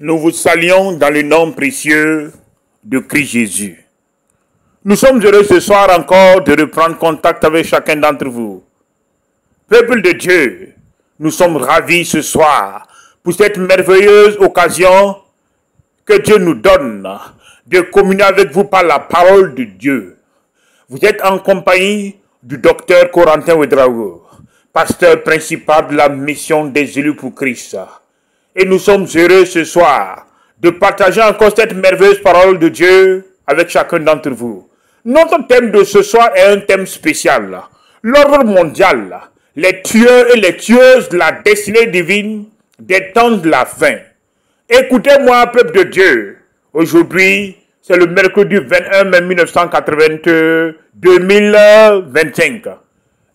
Nous vous saluons dans le nom précieux de Christ Jésus. Nous sommes heureux ce soir encore de reprendre contact avec chacun d'entre vous. Peuple de Dieu, nous sommes ravis ce soir pour cette merveilleuse occasion que Dieu nous donne de communier avec vous par la parole de Dieu. Vous êtes en compagnie du docteur Corentin Ouedraogo, pasteur principal de la mission des élus pour Christ. Et nous sommes heureux ce soir de partager encore cette merveilleuse parole de Dieu avec chacun d'entre vous. Notre thème de ce soir est un thème spécial. L'ordre mondial, les tueurs et les tueuses de la destinée divine des temps de la fin. Écoutez-moi, peuple de Dieu. Aujourd'hui, c'est le mercredi 21 mai 2025.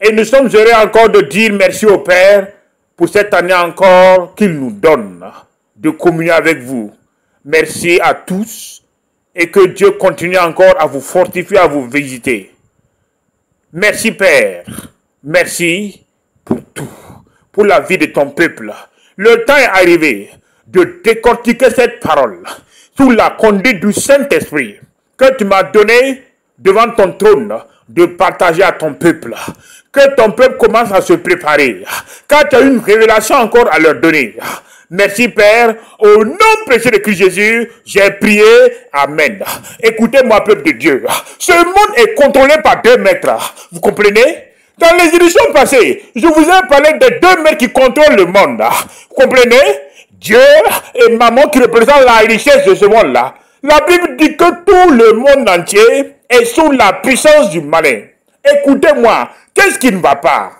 Et nous sommes heureux encore de dire merci au Père pour cette année encore qu'il nous donne de communier avec vous. Merci à tous et que Dieu continue encore à vous fortifier, à vous visiter. Merci Père, merci pour tout, pour la vie de ton peuple. Le temps est arrivé de décortiquer cette parole sous la conduite du Saint-Esprit que tu m'as donné devant ton trône de partager à ton peuple. Que ton peuple commence à se préparer, car tu as une révélation encore à leur donner. Merci Père, au nom précieux de Christ Jésus, j'ai prié, Amen. Écoutez-moi peuple de Dieu, ce monde est contrôlé par deux maîtres, vous comprenez? Dans les éditions passées, je vous ai parlé des deux maîtres qui contrôlent le monde, vous comprenez? Dieu et Maman qui représentent la richesse de ce monde-là. La Bible dit que tout le monde entier est sous la puissance du malin. Écoutez-moi, qu'est-ce qui ne va pas?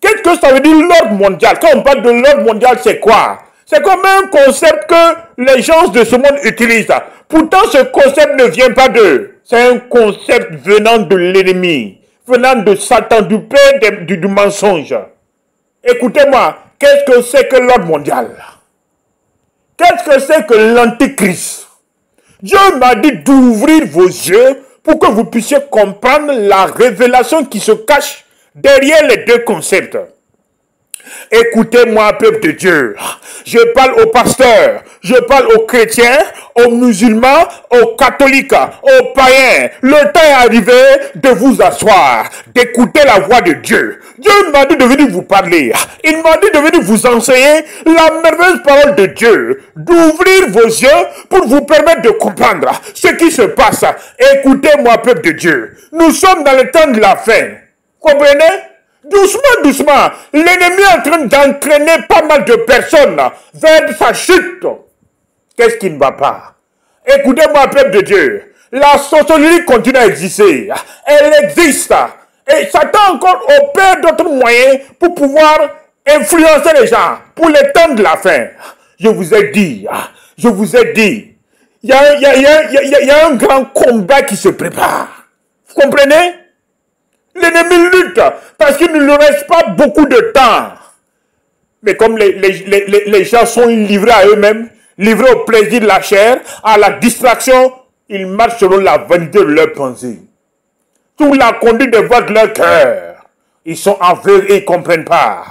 Qu'est-ce que ça veut dire l'ordre mondial? Quand on parle de l'ordre mondial, c'est quoi? C'est comme un concept que les gens de ce monde utilisent. Pourtant, ce concept ne vient pas d'eux. C'est un concept venant de l'ennemi, venant de Satan, du père du mensonge. Écoutez-moi, qu'est-ce que c'est que l'ordre mondial? Qu'est-ce que c'est que l'antéchrist? Dieu m'a dit d'ouvrir vos yeux pour que vous puissiez comprendre la révélation qui se cache derrière les deux concepts. Écoutez-moi, peuple de Dieu. Je parle aux pasteurs, je parle aux chrétiens, aux musulmans, aux catholiques, aux païens. Le temps est arrivé de vous asseoir, d'écouter la voix de Dieu. Dieu m'a dit de venir vous parler. Il m'a dit de venir vous enseigner la merveilleuse parole de Dieu, d'ouvrir vos yeux pour vous permettre de comprendre ce qui se passe. Écoutez-moi, peuple de Dieu. Nous sommes dans le temps de la fin. Comprenez? Doucement, doucement, l'ennemi est en train d'entraîner pas mal de personnes vers sa chute. Qu'est-ce qui ne va pas? Écoutez-moi, peuple de Dieu. La sorcellerie continue à exister. Elle existe. Et Satan encore opère d'autres moyens pour pouvoir influencer les gens pour les temps de la fin. Je vous ai dit, il y a un grand combat qui se prépare. Vous comprenez? L'ennemi lutte parce qu'il ne lui reste pas beaucoup de temps. Mais comme les gens sont livrés à eux-mêmes, livrés au plaisir de la chair, à la distraction, ils marchent selon la vanité de leurs pensées. Sous la conduite de voix de leur cœur. Ils sont aveugles et ils ne comprennent pas.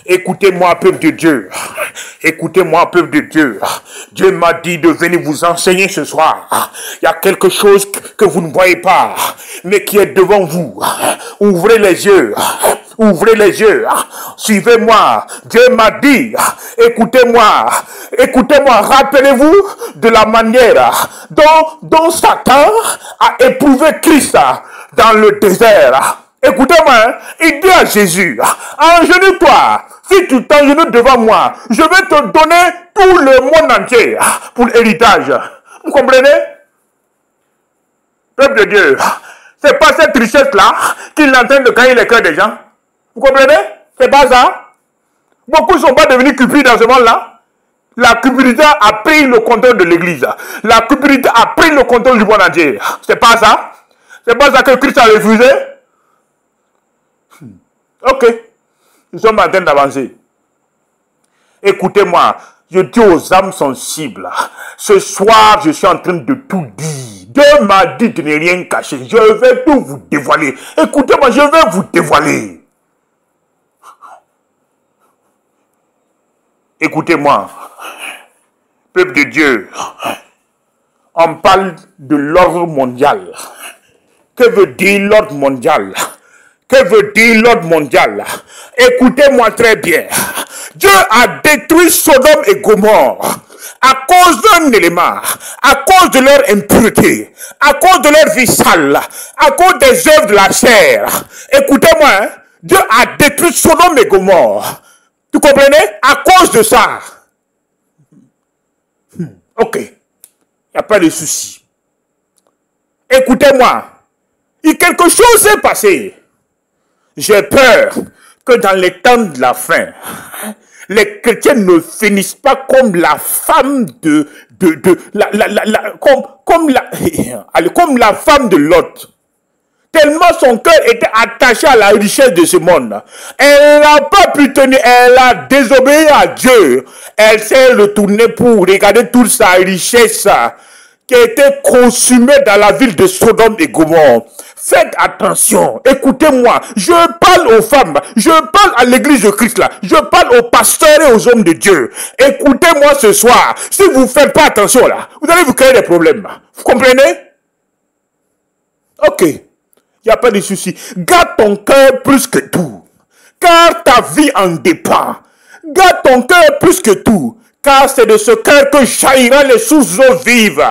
Écoutez-moi, peuple de Dieu. Écoutez-moi, peuple de Dieu. Dieu m'a dit de venir vous enseigner ce soir. Il y a quelque chose que vous ne voyez pas, mais qui est devant vous. Ouvrez les yeux. Ouvrez les yeux. Suivez-moi. Dieu m'a dit, écoutez-moi. Écoutez-moi. Rappelez-vous de la manière dont Satan a éprouvé Christ dans le désert. Écoutez-moi, il dit à Jésus, agenouille-toi, si tu t'agenouilles devant moi, je vais te donner tout le monde entier pour l'héritage. Vous comprenez? Peuple de Dieu, c'est pas cette richesse-là qu'il est en train de gagner les cœurs des gens. Vous comprenez? C'est pas ça. Beaucoup ne sont pas devenus cupides dans ce monde-là. La cupidité a pris le contrôle de l'église. La cupidité a pris le contrôle du monde entier. C'est pas ça. C'est pas ça que Christ a refusé. Ok, nous sommes en train d'avancer. Écoutez-moi, je dis aux âmes sensibles, ce soir je suis en train de tout dire. Dieu m'a dit de ne rien cacher, je vais tout vous dévoiler. Écoutez-moi, je vais vous dévoiler. Écoutez-moi, Peuple de Dieu, on parle de l'ordre mondial. Que veut dire l'ordre mondial? Que veut dire l'ordre mondial? Écoutez-moi très bien. Dieu a détruit Sodome et Gomorrhe à cause d'un élément, à cause de leur impureté, à cause de leur vie sale, à cause des œuvres de la chair. Écoutez-moi, hein? Dieu a détruit Sodome et Gomorrhe. Tu comprenez? À cause de ça. Ok, il n'y a pas de souci. Écoutez-moi, quelque chose s'est passé. J'ai peur que dans les temps de la fin, les chrétiens ne finissent pas comme la femme comme la femme de Lot. Tellement son cœur était attaché à la richesse de ce monde. Elle n'a pas pu tenir, elle a désobéi à Dieu. Elle s'est retournée pour regarder toute sa richesse qui était consumée dans la ville de Sodome et Gomorrhe. Faites attention, écoutez-moi, je parle aux femmes, je parle à l'église de Christ là, je parle aux pasteurs et aux hommes de Dieu. Écoutez-moi ce soir, si vous ne faites pas attention là, vous allez vous créer des problèmes. Vous comprenez? Ok. Il n'y a pas de souci. Garde ton cœur plus que tout. Car ta vie en dépend. Garde ton cœur plus que tout. Car c'est de ce cœur que jaillira les sources d'eau vives.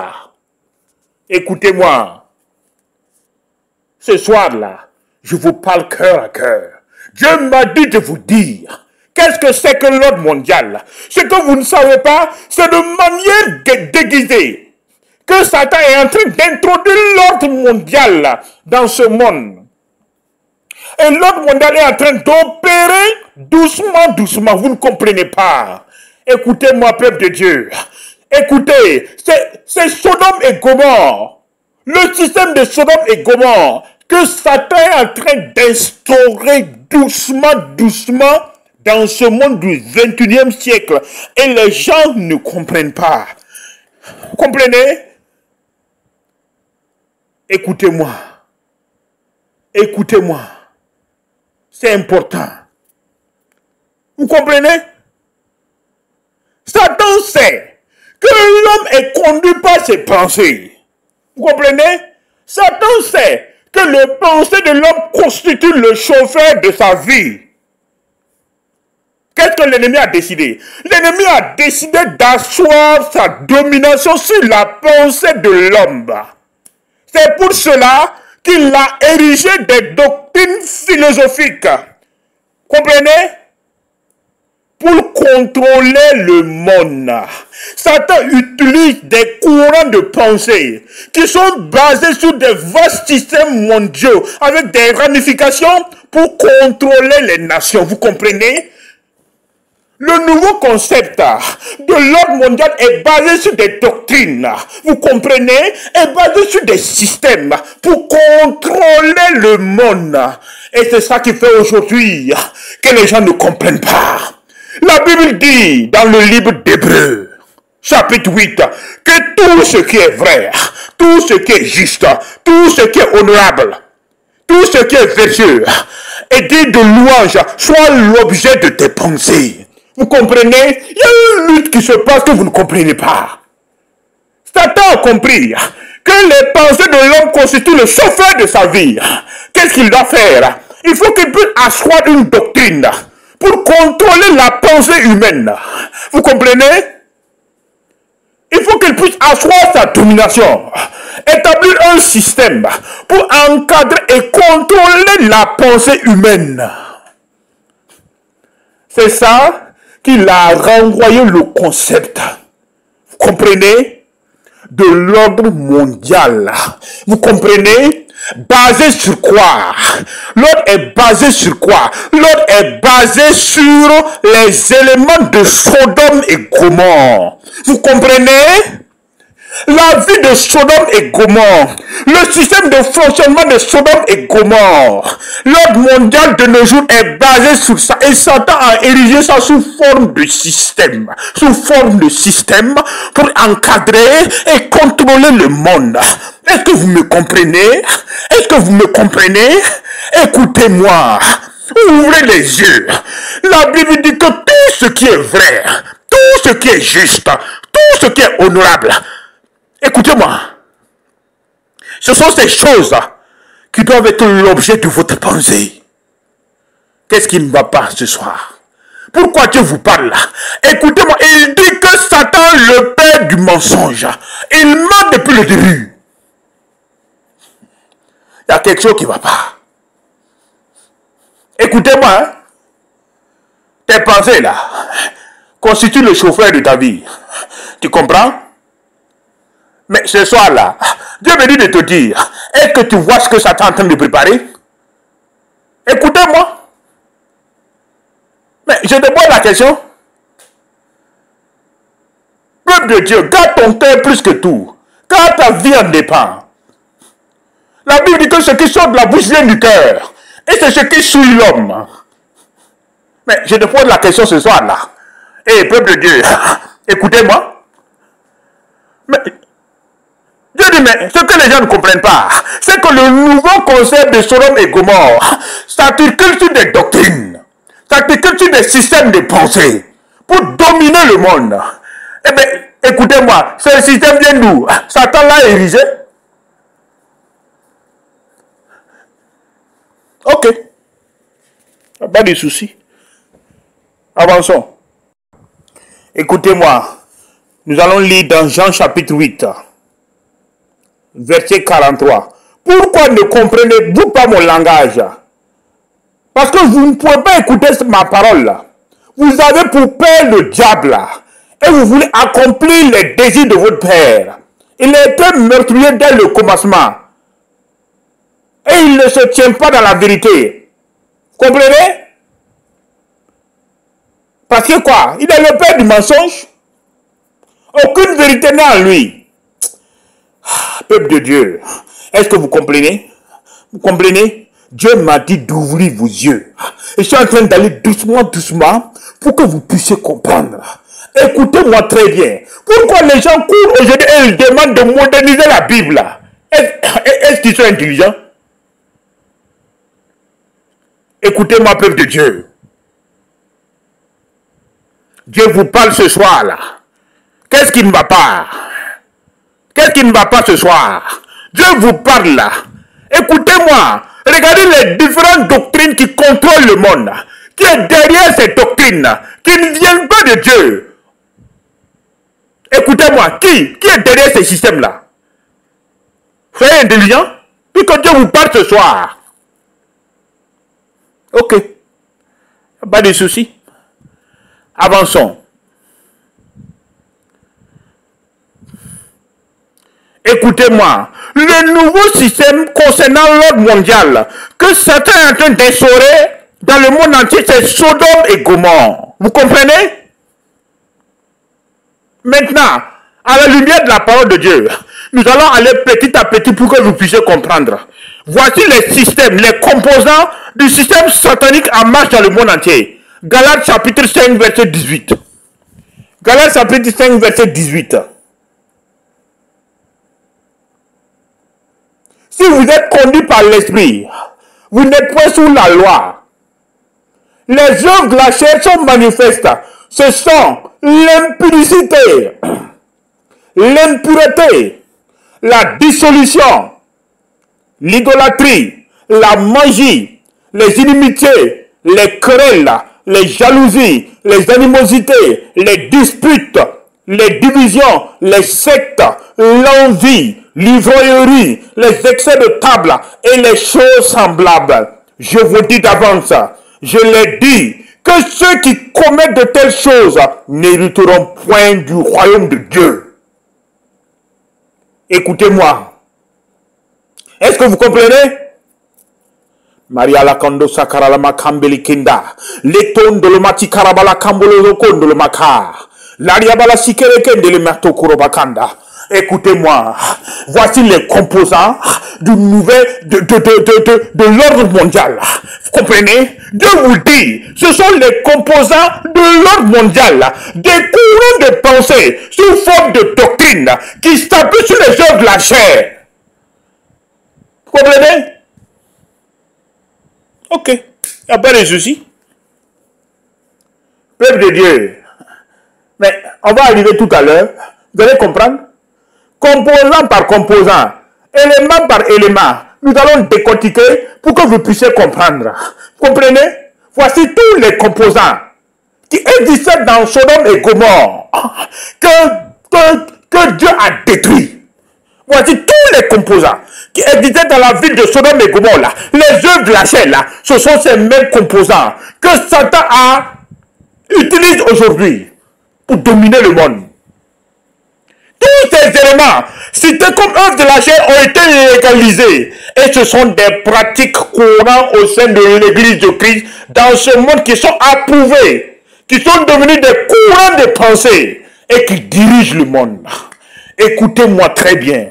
Écoutez-moi. Ce soir-là, je vous parle cœur à cœur. Dieu m'a dit de vous dire. Qu'est-ce que c'est que l'ordre mondial? Ce que vous ne savez pas, c'est de manière déguisée que Satan est en train d'introduire l'ordre mondial dans ce monde. Et l'ordre mondial est en train d'opérer doucement, doucement. Vous ne comprenez pas. Écoutez-moi, peuple de Dieu. Écoutez, c'est Sodome et Gomorrhe. Le système de Sodome et Gomorrhe que Satan est en train d'instaurer doucement, doucement dans ce monde du 21e siècle. Et les gens ne comprennent pas. Vous comprenez? Écoutez-moi. Écoutez-moi. C'est important. Vous comprenez? Satan sait que l'homme est conduit par ses pensées. Vous comprenez? Satan sait que les pensées de l'homme constituent le chauffeur de sa vie. Qu'est-ce que l'ennemi a décidé? L'ennemi a décidé d'asseoir sa domination sur la pensée de l'homme. C'est pour cela qu'il a érigé des doctrines philosophiques. Comprenez? Pour contrôler le monde. Satan utilise des courants de pensée qui sont basés sur des vastes systèmes mondiaux avec des ramifications pour contrôler les nations. Vous comprenez? Le nouveau concept de l'ordre mondial est basé sur des doctrines, vous comprenez, est basé sur des systèmes pour contrôler le monde. Et c'est ça qui fait aujourd'hui que les gens ne comprennent pas. La Bible dit dans le livre d'Hébreux, chapitre 8, que tout ce qui est vrai, tout ce qui est juste, tout ce qui est honorable, tout ce qui est vertueux et dit de louange soit l'objet de tes pensées. Vous comprenez? Il y a une lutte qui se passe que vous ne comprenez pas. Satan a compris que les pensées de l'homme constituent le chauffeur de sa vie. Qu'est-ce qu'il doit faire? Il faut qu'il puisse asseoir une doctrine pour contrôler la pensée humaine. Vous comprenez? Il faut qu'il puisse asseoir sa domination, établir un système pour encadrer et contrôler la pensée humaine. C'est ça qu'il a renvoyé le concept, vous comprenez, de l'ordre mondial. Vous comprenez? Basé sur quoi? L'ordre est basé sur quoi? L'ordre est basé sur les éléments de Sodome et Gomorrhe. Vous comprenez? La vie de Sodome et Gomorrhe, le système de fonctionnement de Sodome et Gomorrhe, l'ordre mondial de nos jours est basé sur ça. Et Satan a érigé ça sous forme de système. Sous forme de système pour encadrer et contrôler le monde. Est-ce que vous me comprenez? Est-ce que vous me comprenez? Écoutez-moi. Ouvrez les yeux. La Bible dit que tout ce qui est vrai, tout ce qui est juste, tout tout ce qui est honorable. Écoutez-moi. Ce sont ces choses qui doivent être l'objet de votre pensée. Qu'est-ce qui ne va pas ce soir? Pourquoi Dieu vous parle là? Écoutez-moi, il dit que Satan, le père du mensonge, il ment depuis le début. Il y a quelque chose qui ne va pas. Écoutez-moi, hein? Tes pensées là constituent le chauffeur de ta vie. Tu comprends? Mais ce soir là, Dieu me dit de te dire, est-ce que tu vois ce que Satan est en train de préparer? Écoutez-moi. Mais je te pose la question. Peuple de Dieu, garde ton cœur plus que tout. Car ta vie en dépend. La Bible dit que ce qui sort de la bouche vient du cœur. Et c'est ce qui souille l'homme. Mais je te pose la question ce soir là. Eh, peuple de Dieu, écoutez-moi. Mais Dieu dit, mais ce que les gens ne comprennent pas, c'est que le nouveau concept de Sodome et Gomorrhe s'articule sur des doctrines. S'articule sur des systèmes de pensée pour dominer le monde. Eh bien, écoutez-moi, ce système vient d'où? Satan l'a érigé. Ok. Pas de souci. Avançons. Écoutez-moi. Nous allons lire dans Jean chapitre 8, verset 43. Pourquoi ne comprenez-vous pas mon langage? Parce que vous ne pouvez pas écouter ma parole là. Vous avez pour père le diable là. Et vous voulez accomplir les désirs de votre père. Il a été meurtrier dès le commencement. Et il ne se tient pas dans la vérité. Vous comprenez? Parce que quoi? Il est le père du mensonge. Aucune vérité n'est en lui. Peuple de Dieu, est-ce que vous comprenez? Vous comprenez? Dieu m'a dit d'ouvrir vos yeux. Et je suis en train d'aller doucement, doucement, pour que vous puissiez comprendre. Écoutez-moi très bien. Pourquoi les gens courent aujourd'hui et ils demandent de moderniser la Bible? Est-ce qu'ils sont intelligents? Écoutez-moi, peuple de Dieu. Dieu vous parle ce soir là. Qu'est-ce qui ne va pas? Qu'est-ce qui ne va pas ce soir? Dieu vous parle là. Écoutez-moi. Regardez les différentes doctrines qui contrôlent le monde. Qui est derrière ces doctrines qui ne viennent pas de Dieu. Écoutez-moi. Qui est derrière ces systèmes-là? Soyez intelligents. Puis que Dieu vous parle ce soir. Ok. Pas de soucis. Avançons. Écoutez-moi, le nouveau système concernant l'ordre mondial que Satan est en train d'instaurer dans le monde entier, c'est Sodome et Gomorrhe. Vous comprenez? Maintenant, à la lumière de la parole de Dieu, nous allons aller petit à petit pour que vous puissiez comprendre. Voici les systèmes, les composants du système satanique en marche dans le monde entier. Galates chapitre 5, verset 18. Galates chapitre 5, verset 18. Si vous êtes conduit par l'esprit, vous n'êtes pas sous la loi. Les œuvres de la chair sont manifestes. Ce sont l'impudicité, l'impureté, la dissolution, l'idolâtrie, la magie, les inimitiés, les querelles, les jalousies, les animosités, les disputes, les divisions, les sectes, l'envie, l'ivrognerie, les excès de table et les choses semblables. Je vous dis d'avance, je l'ai dit, que ceux qui commettent de telles choses n'hériteront point du royaume de Dieu. Écoutez-moi. Est-ce que vous comprenez? Maria la kando sakara la makambeli kinda. Leton de le mati karabala kambolo kondo le makar. L'ariabala sikere kende le merto kurobakanda. Écoutez-moi, voici les composants du de l'ordre mondial. Vous comprenez? Dieu vous dit, ce sont les composants de l'ordre mondial, des courants de pensée sous forme de doctrine qui s'appuient sur les œuvres de la chair. Vous comprenez? Ok, il n'y a pas de souci. Peuple de Dieu. Mais On va arriver tout à l'heure. Vous allez comprendre. Composant par composant, élément par élément, nous allons décortiquer pour que vous puissiez comprendre. Comprenez? Voici tous les composants qui existaient dans Sodome et Gomorrhe que Dieu a détruits. Voici tous les composants qui existaient dans la ville de Sodome et Gomorrhe. Là. Les œuvres de la chair, là, ce sont ces mêmes composants que Satan utilise aujourd'hui pour dominer le monde. Tous ces éléments cités comme œuvres de la chair ont été légalisés. Et ce sont des pratiques courantes au sein de l'Église de Christ dans ce monde qui sont approuvées, qui sont devenus des courants de pensée et qui dirigent le monde. Écoutez-moi très bien.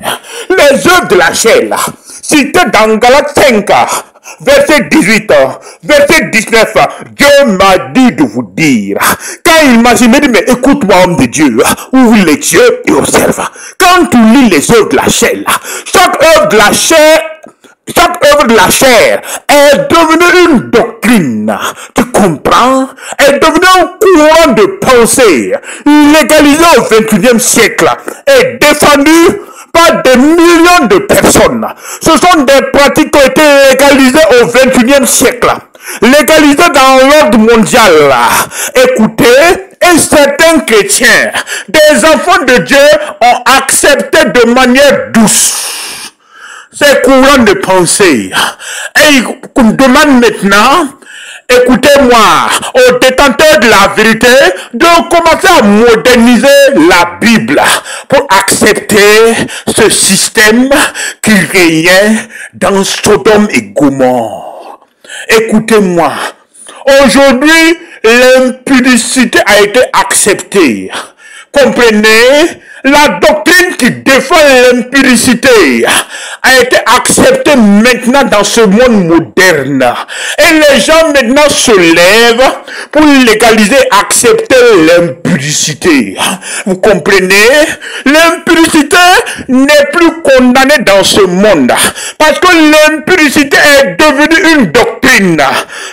Les œuvres de la chair, citées dans Galates 5, verset 18, verset 19, Dieu m'a dit de vous dire, quand il m'a dit, mais écoute-moi, homme de Dieu, ouvre les yeux et observe. Quand tu lis les œuvres de la chair, chaque œuvre de la chair est devenue une doctrine, tu comprends, est devenue un courant de pensée, légalisé au XXIe siècle, et défendu par des millions de personnes. Ce sont des pratiques qui ont été légalisées au XXIe siècle, légalisées dans l'ordre mondial. Écoutez, et certains chrétiens, des enfants de Dieu, ont accepté de manière douce ces courants de pensée. Et ils me demandent maintenant, écoutez-moi, aux détenteurs de la vérité, de commencer à moderniser la Bible pour accepter ce système qui régnait dans Sodome et Gomorrhe. Écoutez-moi, aujourd'hui, l'impudicité a été acceptée. Comprenez? La doctrine qui défend l'impudicité a été acceptée maintenant dans ce monde moderne. Et les gens maintenant se lèvent pour légaliser, accepter l'impudicité. Vous comprenez? L'impudicité n'est plus condamnée dans ce monde. Parce que l'impudicité est devenue une doctrine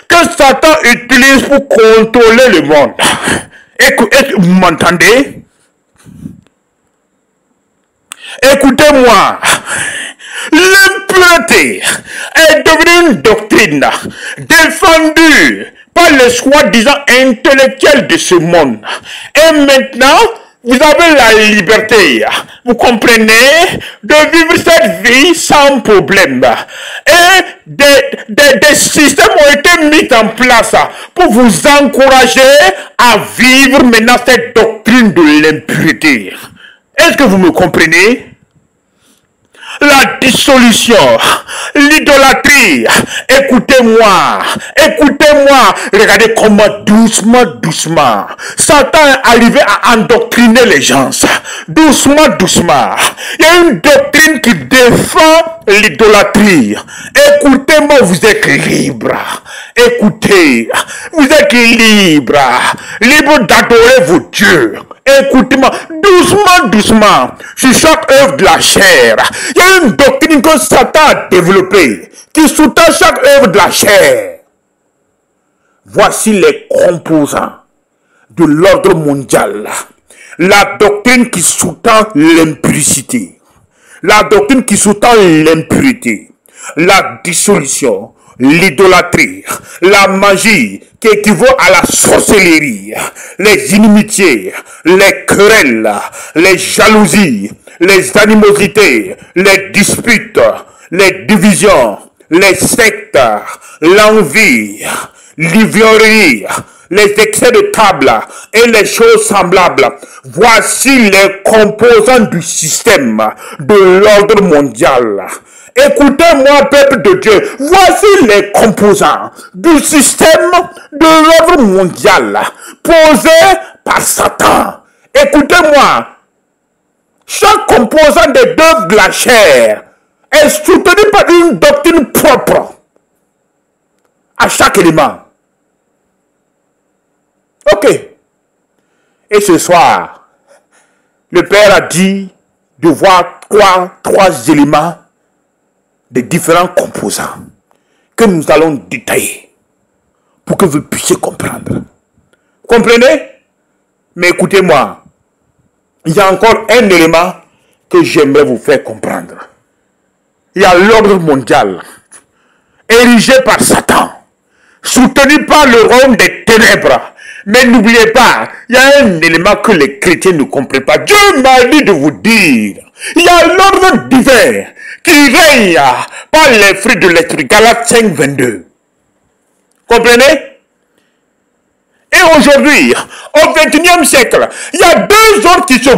que Satan utilise pour contrôler le monde. Vous m'entendez? Écoutez-moi, l'impureté est devenue une doctrine défendue par les soi-disant intellectuels de ce monde. Et maintenant, vous avez la liberté, vous comprenez, de vivre cette vie sans problème. Et des systèmes ont été mis en place pour vous encourager à vivre maintenant cette doctrine de l'impureté. Est-ce que vous me comprenez? La dissolution, l'idolâtrie, écoutez-moi, regardez comment doucement, Satan est arrivé à endoctriner les gens, doucement, il y a une doctrine qui défend l'idolâtrie. Écoutez-moi, vous êtes libre, écoutez, vous êtes libre d'adorer vos dieux. Écoutez-moi, doucement, sur chaque œuvre de la chair, il y a une doctrine que Satan a développée, qui sous-tend chaque œuvre de la chair. Voici les composants de l'ordre mondial. La doctrine qui sous-tend l'impudicité, la doctrine qui sous-tend l'impureté, la dissolution, l'idolâtrie, la magie qui équivaut à la sorcellerie, les inimitiés, les querelles, les jalousies, les animosités, les disputes, les divisions, les sectes, l'envie, l'ivrognerie, les excès de table et les choses semblables. Voici les composants du système de l'ordre mondial. Écoutez-moi, peuple de Dieu, voici les composants du système de l'ordre mondial posé par Satan. Écoutez-moi, chaque composant des œuvres de la chair est soutenu par une doctrine propre à chaque élément. Ok. Et ce soir, le Père a dit de voir trois éléments des différents composants que nous allons détailler pour que vous puissiez comprendre. Comprenez? Mais écoutez-moi, il y a encore un élément que j'aimerais vous faire comprendre. Il y a l'ordre mondial, érigé par Satan, soutenu par le royaume des ténèbres. Mais n'oubliez pas, il y a un élément que les chrétiens ne comprennent pas. Dieu m'a dit de vous dire, il y a l'ordre divin qui règne par les fruits de l'esprit. Galates 5, 22. Comprenez? Et aujourd'hui, au XXIe siècle, il y a deux ordres qui se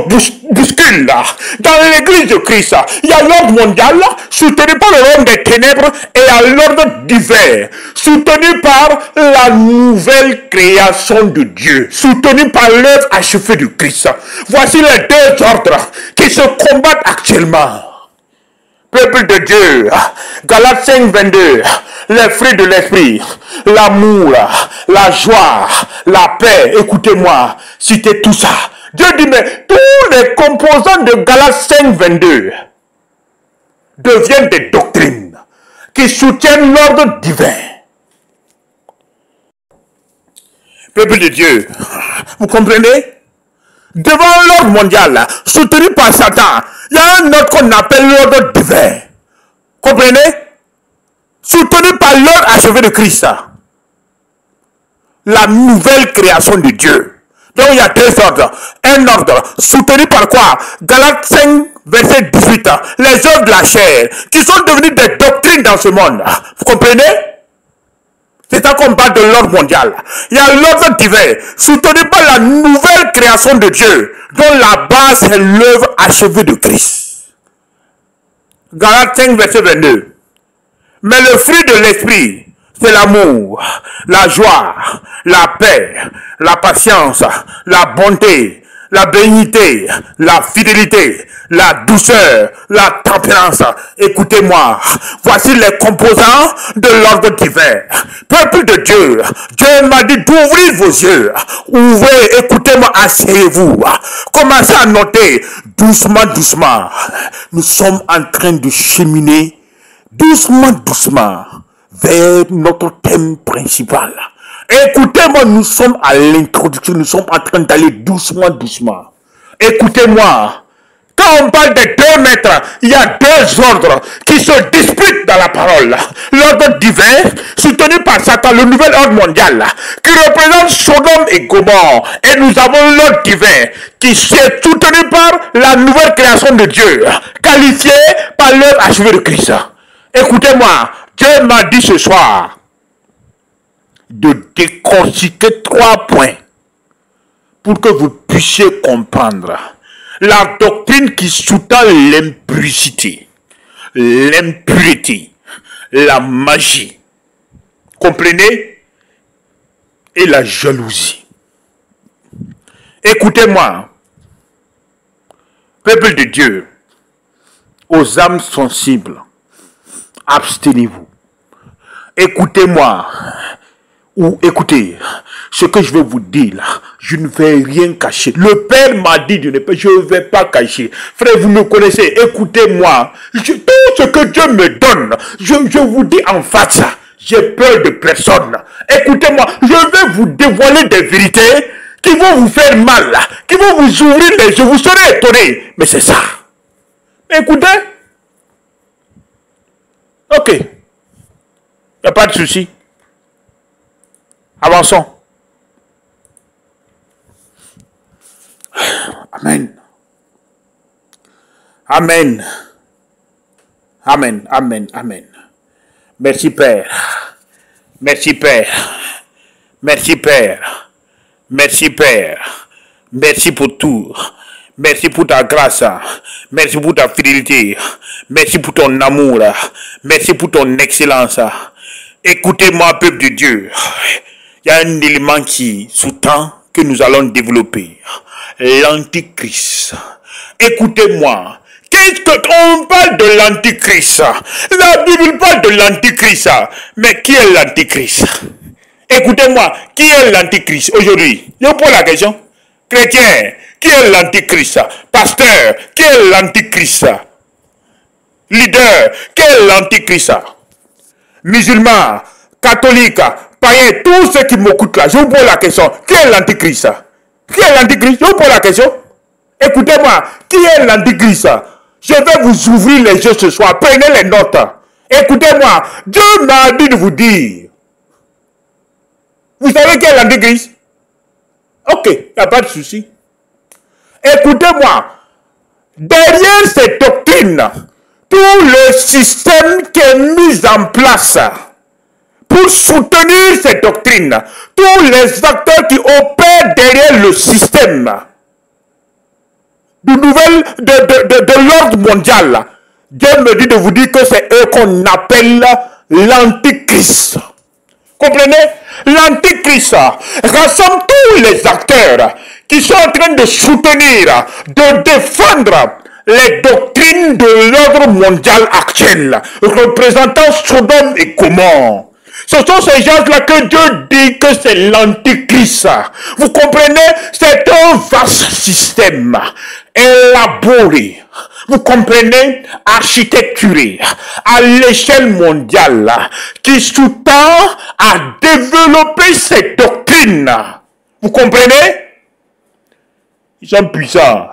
bousculent là. Dans l'église de Christ, il y a l'ordre mondial, soutenu par le royaume des ténèbres, et il y a l'ordre divin, soutenu par la nouvelle création de Dieu, soutenu par l'œuvre achevée du Christ. Voici les deux ordres qui se combattent actuellement. Peuple de Dieu, Galates 5, 22, les fruits de l'esprit, l'amour, la joie, la paix, écoutez-moi, citez tout ça. Dieu dit, mais tous les composants de Galates 5, 22 deviennent des doctrines qui soutiennent l'ordre divin. Peuple de Dieu, vous comprenez? Devant l'ordre mondial, soutenu par Satan, il y a un autre qu'on appelle l'ordre divin. Comprenez? Soutenu par l'ordre achevé de Christ. La nouvelle création de Dieu. Donc il y a deux ordres. Un ordre soutenu par quoi? Galates 5, verset 18. Les œuvres de la chair, qui sont devenues des doctrines dans ce monde. Vous comprenez? C'est ça qu'on parle de l'ordre mondial. Il y a l'ordre divin, soutenu par la nouvelle création de Dieu, dont la base est l'œuvre achevée de Christ. Galates 5, verset 22. Mais le fruit de l'esprit, c'est l'amour, la joie, la paix, la patience, la bonté, la bénignité, la fidélité, la douceur, la tempérance. Écoutez-moi, voici les composants de l'ordre divin. Peuple de Dieu, Dieu m'a dit d'ouvrir vos yeux. Ouvrez, écoutez-moi, asseyez-vous. Commencez à noter doucement, doucement. Nous sommes en train de cheminer doucement, doucement vers notre thème principal. Écoutez-moi, nous sommes à l'introduction, nous sommes en train d'aller doucement, doucement. Écoutez-moi, quand on parle des 2 mètres, il y a deux ordres qui se disputent dans la parole. L'ordre divin, soutenu par Satan, le nouvel ordre mondial, qui représente Sodome et Gomorrhe. Et nous avons l'ordre divin, qui est soutenu par la nouvelle création de Dieu, qualifié par l'œuvre achevée de Christ. Écoutez-moi, Dieu m'a dit ce soir de décortiquer 3 points pour que vous puissiez comprendre la doctrine qui sous-tend l'impudicité, l'impureté, la magie, comprenez, et la jalousie. Écoutez-moi, peuple de Dieu, aux âmes sensibles, abstenez-vous. Écoutez-moi, ou écoutez, ce que je vais vous dire là, je ne vais rien cacher. Le Père m'a dit de ne pas, je ne vais pas cacher. Frère, vous me connaissez, écoutez-moi. Tout ce que Dieu me donne, je vous dis en face, j'ai peur de personne. Écoutez-moi, je vais vous dévoiler des vérités qui vont vous faire mal, qui vont vous ouvrir les yeux, vous serez étonnés. Mais c'est ça. Écoutez. Ok. Il n'y a pas de souci. Avançons. Amen. Amen. Amen. Amen. Amen. Merci Père. Merci Père. Merci Père. Merci Père. Merci pour tout. Merci pour ta grâce. Merci pour ta fidélité. Merci pour ton amour. Merci pour ton excellence. Écoutez-moi, peuple de Dieu. Il y a un élément qui sous-tend que nous allons développer. L'antichrist. Écoutez-moi. Qu'est-ce qu'on parle de l'antichrist? La Bible parle de l'antichrist. Mais qui est l'antichrist? Écoutez-moi. Qui est l'antichrist aujourd'hui? Je vous pose la question. Chrétien, qui est l'antichrist? Pasteur, qui est l'antichrist? Leader, qui est l'antichrist? Musulmans, catholiques, païens, tous ceux qui m'écoutent là, je vous pose la question. Qui est l'antichrist? Qui est l'antichrist? Je vous pose la question. Écoutez-moi, qui est l'antichrist? Je vais vous ouvrir les yeux ce soir. Prenez les notes. Écoutez-moi, Dieu m'a dit de vous dire. Vous savez qui est l'antichrist? Ok, il n'y a pas de souci. Écoutez-moi, derrière cette doctrine, tout le système qui est mis en place pour soutenir cette doctrine, tous les acteurs qui opèrent derrière le système de l'ordre mondial, Dieu me dit de vous dire que c'est eux qu'on appelle l'antichrist. Comprenez? L'antichrist rassemble tous les acteurs qui sont en train de soutenir, de défendre les doctrines de l'ordre mondial actuel, représentant Sodome et Gomorrhe. Ce sont ces gens-là que Dieu dit que c'est l'antichrist. Vous comprenez? C'est un vaste système élaboré. Vous comprenez? Architecturé à l'échelle mondiale qui sous-tend à développer ces doctrines. Vous comprenez? Ils sont puissants.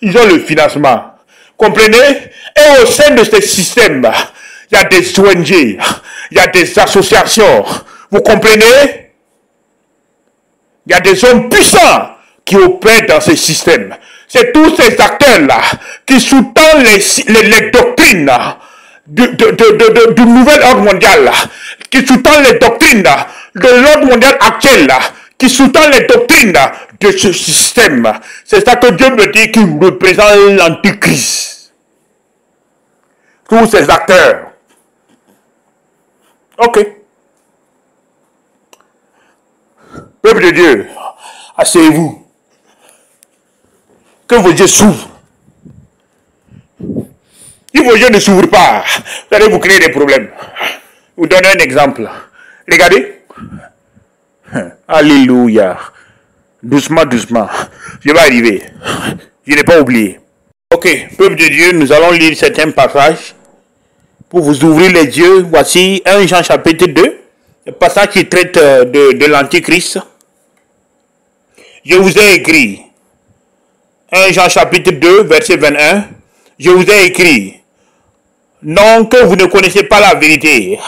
Ils ont le financement. Comprenez? Et au sein de ce système, il y a des ONG, il y a des associations. Vous comprenez? Il y a des hommes puissants qui opèrent dans ce système. C'est tous ces acteurs-là qui sous-tendent les doctrines du nouvel ordre mondial, qui sous-tendent les doctrines de l'ordre mondial actuel, qui sous-tendent les doctrines de ce système. C'est ça que Dieu me dit qu'il représente l'antichrist. Tous ces acteurs. Ok. Peuple de Dieu, asseyez-vous. Que vos yeux s'ouvrent. Si vos yeux ne s'ouvrent pas, vous allez vous créer des problèmes. Je vous donne un exemple. Regardez. Alléluia. Doucement, doucement. Je vais arriver. Je n'ai pas oublié. Ok, peuple de Dieu, nous allons lire certains passages pour vous ouvrir les yeux. Voici 1 Jean chapitre 2, le passage qui traite de l'antichrist. Je vous ai écrit, 1 Jean chapitre 2, verset 21, je vous ai écrit, non que vous ne connaissez pas la vérité,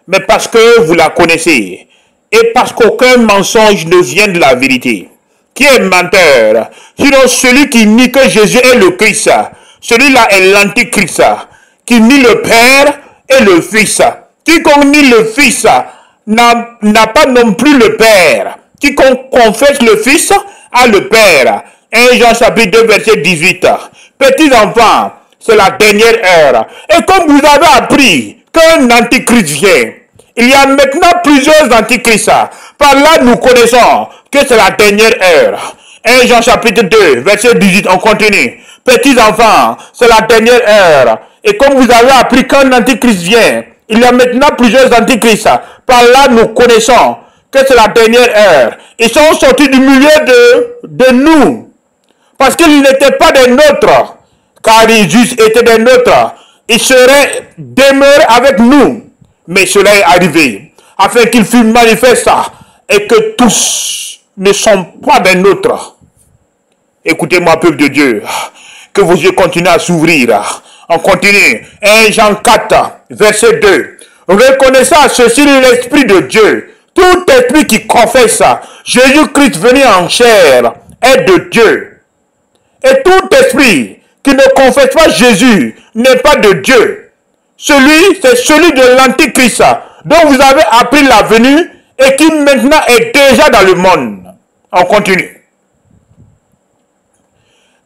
mais parce que vous la connaissez, et parce qu'aucun mensonge ne vient de la vérité. Qui est menteur? Sinon celui qui nie que Jésus est le Christ, celui-là est l'antichrist, qui nie le Père et le Fils. Quiconque nie le Fils n'a pas non plus le Père. Quiconque confesse le Fils a le Père. 1 Jean chapitre 2 verset 18. Petits enfants, c'est la dernière heure. Et comme vous avez appris qu'un antichrist vient, il y a maintenant plusieurs antichrists. Par là, nous connaissons que c'est la dernière heure. 1 Jean chapitre 2 verset 18, on continue. Petits enfants, c'est la dernière heure. Et comme vous avez appris qu'un antichrist vient, il y a maintenant plusieurs antichrists. Par là, nous connaissons que c'est la dernière heure. Ils sont sortis du milieu de nous. Parce qu'ils n'étaient pas des nôtres. Car ils étaient des nôtres. Ils seraient demeurés avec nous. Mais cela est arrivé. Afin qu'il fût manifeste. Et que tous ne sont pas des nôtres. Écoutez-moi, peuple de Dieu. Que vos yeux continuent à s'ouvrir. On continue. 1 Jean 4, verset 2. Reconnaissant ceci l'Esprit de Dieu. Tout esprit qui confesse Jésus-Christ venu en chair est de Dieu. Et tout esprit qui ne confesse pas Jésus n'est pas de Dieu. C'est celui de l'Antichrist dont vous avez appris la venue et qui maintenant est déjà dans le monde. On continue.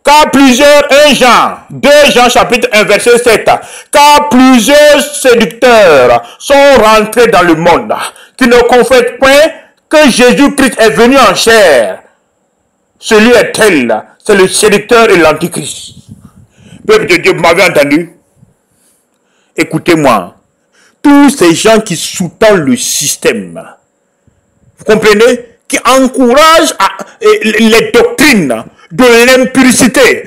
Car plusieurs, 1 Jean, 2 Jean chapitre 1 verset 7, car plusieurs séducteurs sont rentrés dans le monde, qui ne confessent point que Jésus-Christ est venu en chair. Celui est tel, c'est le séducteur et l'antichrist. Peuple de Dieu, vous m'avez entendu? Écoutez-moi, tous ces gens qui sous-tendent le système, vous comprenez, qui encouragent les doctrines de l'impurité,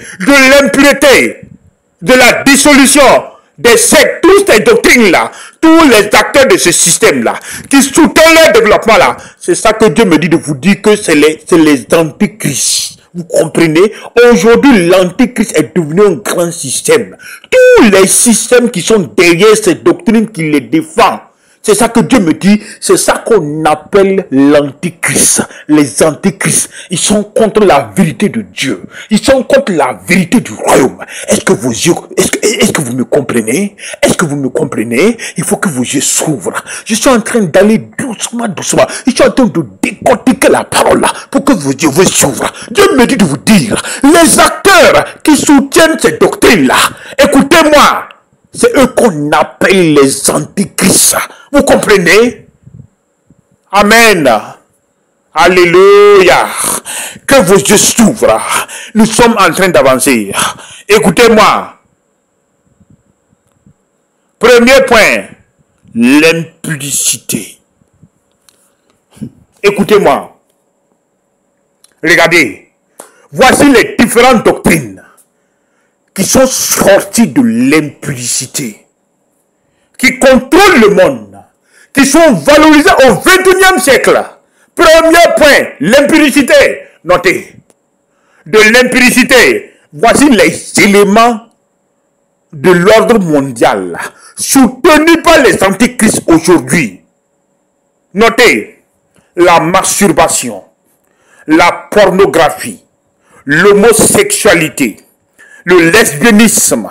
de la dissolution, des sectes, toutes ces doctrines-là, tous les acteurs de ce système-là, qui soutiennent leur développement-là, c'est ça que Dieu me dit de vous dire que c'est les antichrists. Vous comprenez? Aujourd'hui, l'antéchrist est devenu un grand système. Tous les systèmes qui sont derrière ces doctrines qui les défendent, c'est ça que Dieu me dit, c'est ça qu'on appelle l'antéchrist. Les antéchrists, ils sont contre la vérité de Dieu. Ils sont contre la vérité du royaume. Est-ce que vos yeux, est-ce que vous me comprenez? Est-ce que vous me comprenez? Il faut que vos yeux s'ouvrent. Je suis en train d'aller doucement, doucement. Je suis en train de décortiquer la parole là pour que vos yeux s'ouvrent. Dieu me dit de vous dire, les acteurs qui soutiennent ces doctrines là, écoutez-moi. C'est eux qu'on appelle les antichrists. Vous comprenez? Amen. Alléluia. Que vos yeux s'ouvrent. Nous sommes en train d'avancer. Écoutez-moi. Premier point. L'impudicité. Écoutez-moi. Regardez. Voici les différentes doctrines qui sont sortis de l'impudicité, qui contrôlent le monde, qui sont valorisés au 21e siècle. Premier point, l'impudicité. Notez, de l'impudicité, voici les éléments de l'ordre mondial, soutenus par les antichrists aujourd'hui. Notez, la masturbation, la pornographie, l'homosexualité, le lesbianisme,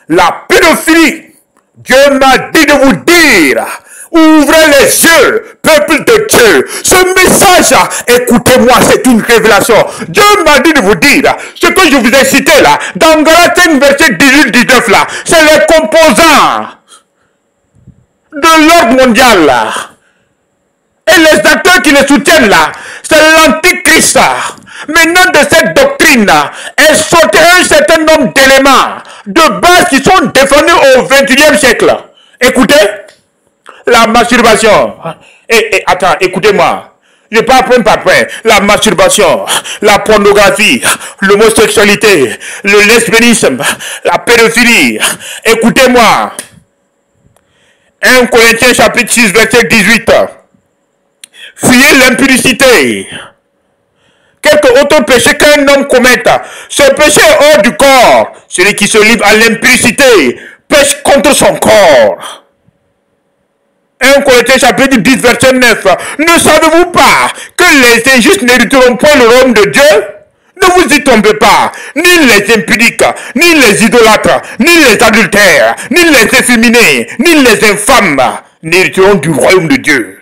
la pédophilie. Dieu m'a dit de vous dire, ouvrez les yeux, peuple de Dieu. Ce message, écoutez-moi, c'est une révélation. Dieu m'a dit de vous dire, ce que je vous ai cité là, dans Galates verset 18-19 là, c'est les composants de l'ordre mondial là. Et les acteurs qui les soutiennent là, c'est l'antichrist. Maintenant, de cette doctrine-là, est sorti un certain nombre d'éléments de base qui sont défendus au 21e siècle. Écoutez, la masturbation. Attends, écoutez-moi. Je parle point par point. La masturbation, la pornographie, l'homosexualité, le lesbianisme, la pédophilie. Écoutez-moi. 1 Corinthiens chapitre 6, verset 18. Fuyez l'impudicité. Quelque autre péché qu'un homme commette, ce péché est hors du corps. Celui qui se livre à l'impudicité pêche contre son corps. 1 Corinthiens chapitre 10 verset 9. Ne savez-vous pas que les injustes n'hériteront point le royaume de Dieu? Ne vous y trompez pas. Ni les impudiques, ni les idolâtres, ni les adultères, ni les efféminés, ni les infâmes n'hériteront du royaume de Dieu.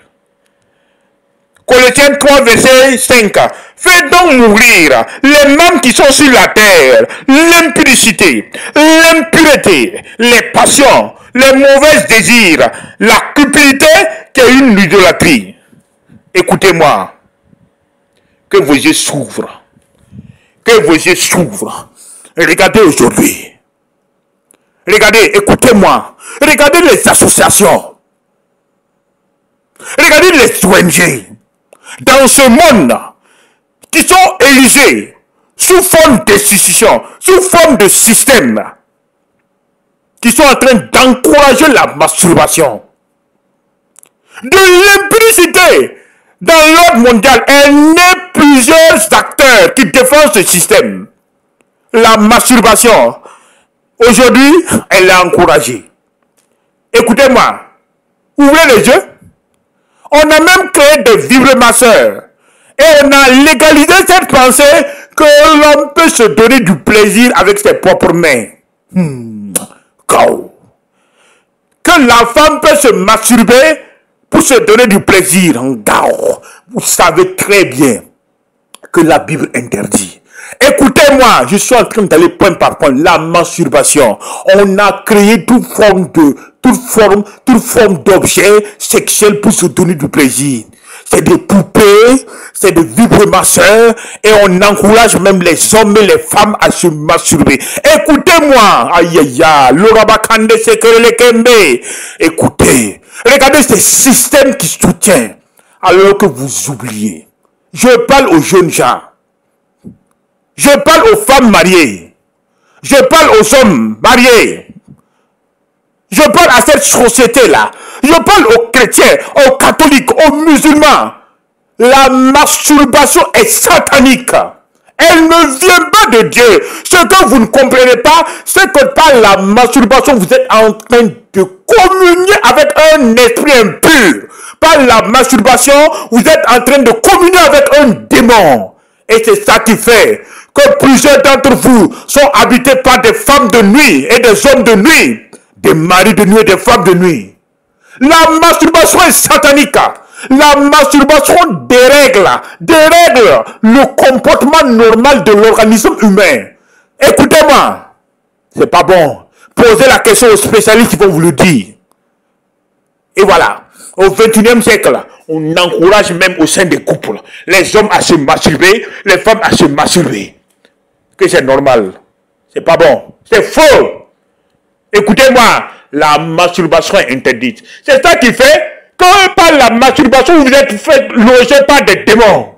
Colossiens 3 verset 5. Faites donc mourir les mâmes qui sont sur la terre, l'impudicité, l'impureté, les passions, les mauvais désirs, la cupidité qui est une idolâtrie. Écoutez-moi, que vos yeux s'ouvrent, que vos yeux s'ouvrent. Regardez aujourd'hui, regardez, écoutez-moi, regardez les associations, regardez les ONG dans ce monde qui sont érigés sous forme d'institutions, sous forme de systèmes, qui sont en train d'encourager la masturbation, de l'impudicité dans l'ordre mondial. Il y a plusieurs acteurs qui défendent ce système. La masturbation, aujourd'hui, elle est encouragée. Écoutez-moi, ouvrez les yeux. On a même créé des vibromasseurs. Et on a légalisé cette pensée que l'homme peut se donner du plaisir avec ses propres mains. Que la femme peut se masturber pour se donner du plaisir. Vous savez très bien que la Bible interdit. Écoutez-moi, je suis en train d'aller point par point. La masturbation. On a créé toute forme d'objets sexuels pour se donner du plaisir. C'est des poupées, c'est des vibromasseurs, et on encourage même les hommes et les femmes à se masturber. Écoutez-moi, aïe aïe aïe, l'orabakande sekere kembe. Écoutez, regardez ces systèmes qui soutiennent, alors que vous oubliez. Je parle aux jeunes gens, je parle aux femmes mariées, je parle aux hommes mariés. Je parle à cette société-là. Je parle aux chrétiens, aux catholiques, aux musulmans. La masturbation est satanique. Elle ne vient pas de Dieu. Ce que vous ne comprenez pas, c'est que par la masturbation, vous êtes en train de communier avec un esprit impur. Par la masturbation, vous êtes en train de communier avec un démon. Et c'est ça qui fait que plusieurs d'entre vous sont habités par des femmes de nuit et des hommes de nuit, des maris de nuit et des femmes de nuit. La masturbation est satanique. La masturbation dérègle le comportement normal de l'organisme humain. Écoutez-moi, c'est pas bon. Posez la question aux spécialistes qui vont vous le dire. Et voilà, au XXIe siècle, on encourage même au sein des couples les hommes à se masturber, les femmes à se masturber. Que c'est normal. C'est pas bon. C'est faux. Écoutez-moi, la masturbation est interdite. C'est ça qui fait que par la masturbation, vous êtes fait loger par des démons.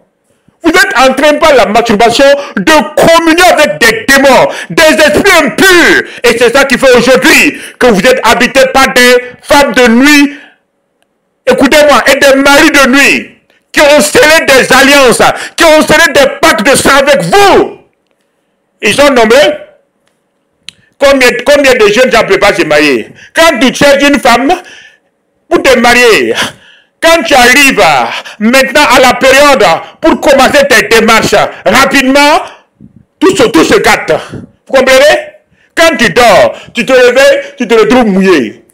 Vous êtes en train par la masturbation de communier avec des démons, des esprits impurs. Et c'est ça qui fait aujourd'hui que vous êtes habités par des femmes de nuit, écoutez-moi, et des maris de nuit qui ont scellé des alliances, qui ont scellé des pactes de sang avec vous. Ils sont nommés. Combien de jeunes gens ne peuvent pas se marier? Quand tu cherches une femme pour te marier, quand tu arrives maintenant à la période pour commencer tes démarches, rapidement, tout se gâte. Vous comprenez? Quand tu dors, tu te réveilles, tu te retrouves mouillé.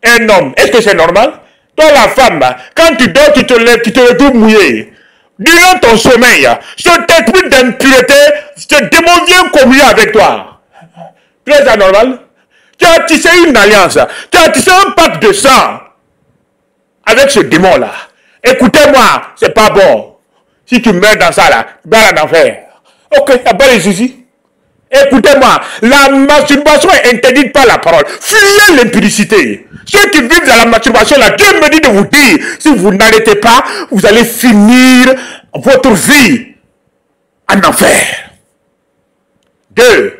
Un homme, est-ce que c'est normal? Toi, la femme, quand tu dors, tu te lèves, tu te retrouves mouillé. Durant ton sommeil, cet esprit d'impureté, ce démon vient communier avec toi. C'est anormal. Tu as tissé une alliance. Tu as tissé un pacte de sang avec ce démon-là. Écoutez-moi, c'est pas bon. Si tu meurs dans ça, là, tu vas en enfer. Ok, il n'y a pas de souci. Écoutez-moi, la masturbation est interdite par la parole. Fuyez l'impudicité. Ceux qui vivent dans la masturbation, là, Dieu me dit de vous dire, si vous n'arrêtez pas, vous allez finir votre vie en enfer. 2.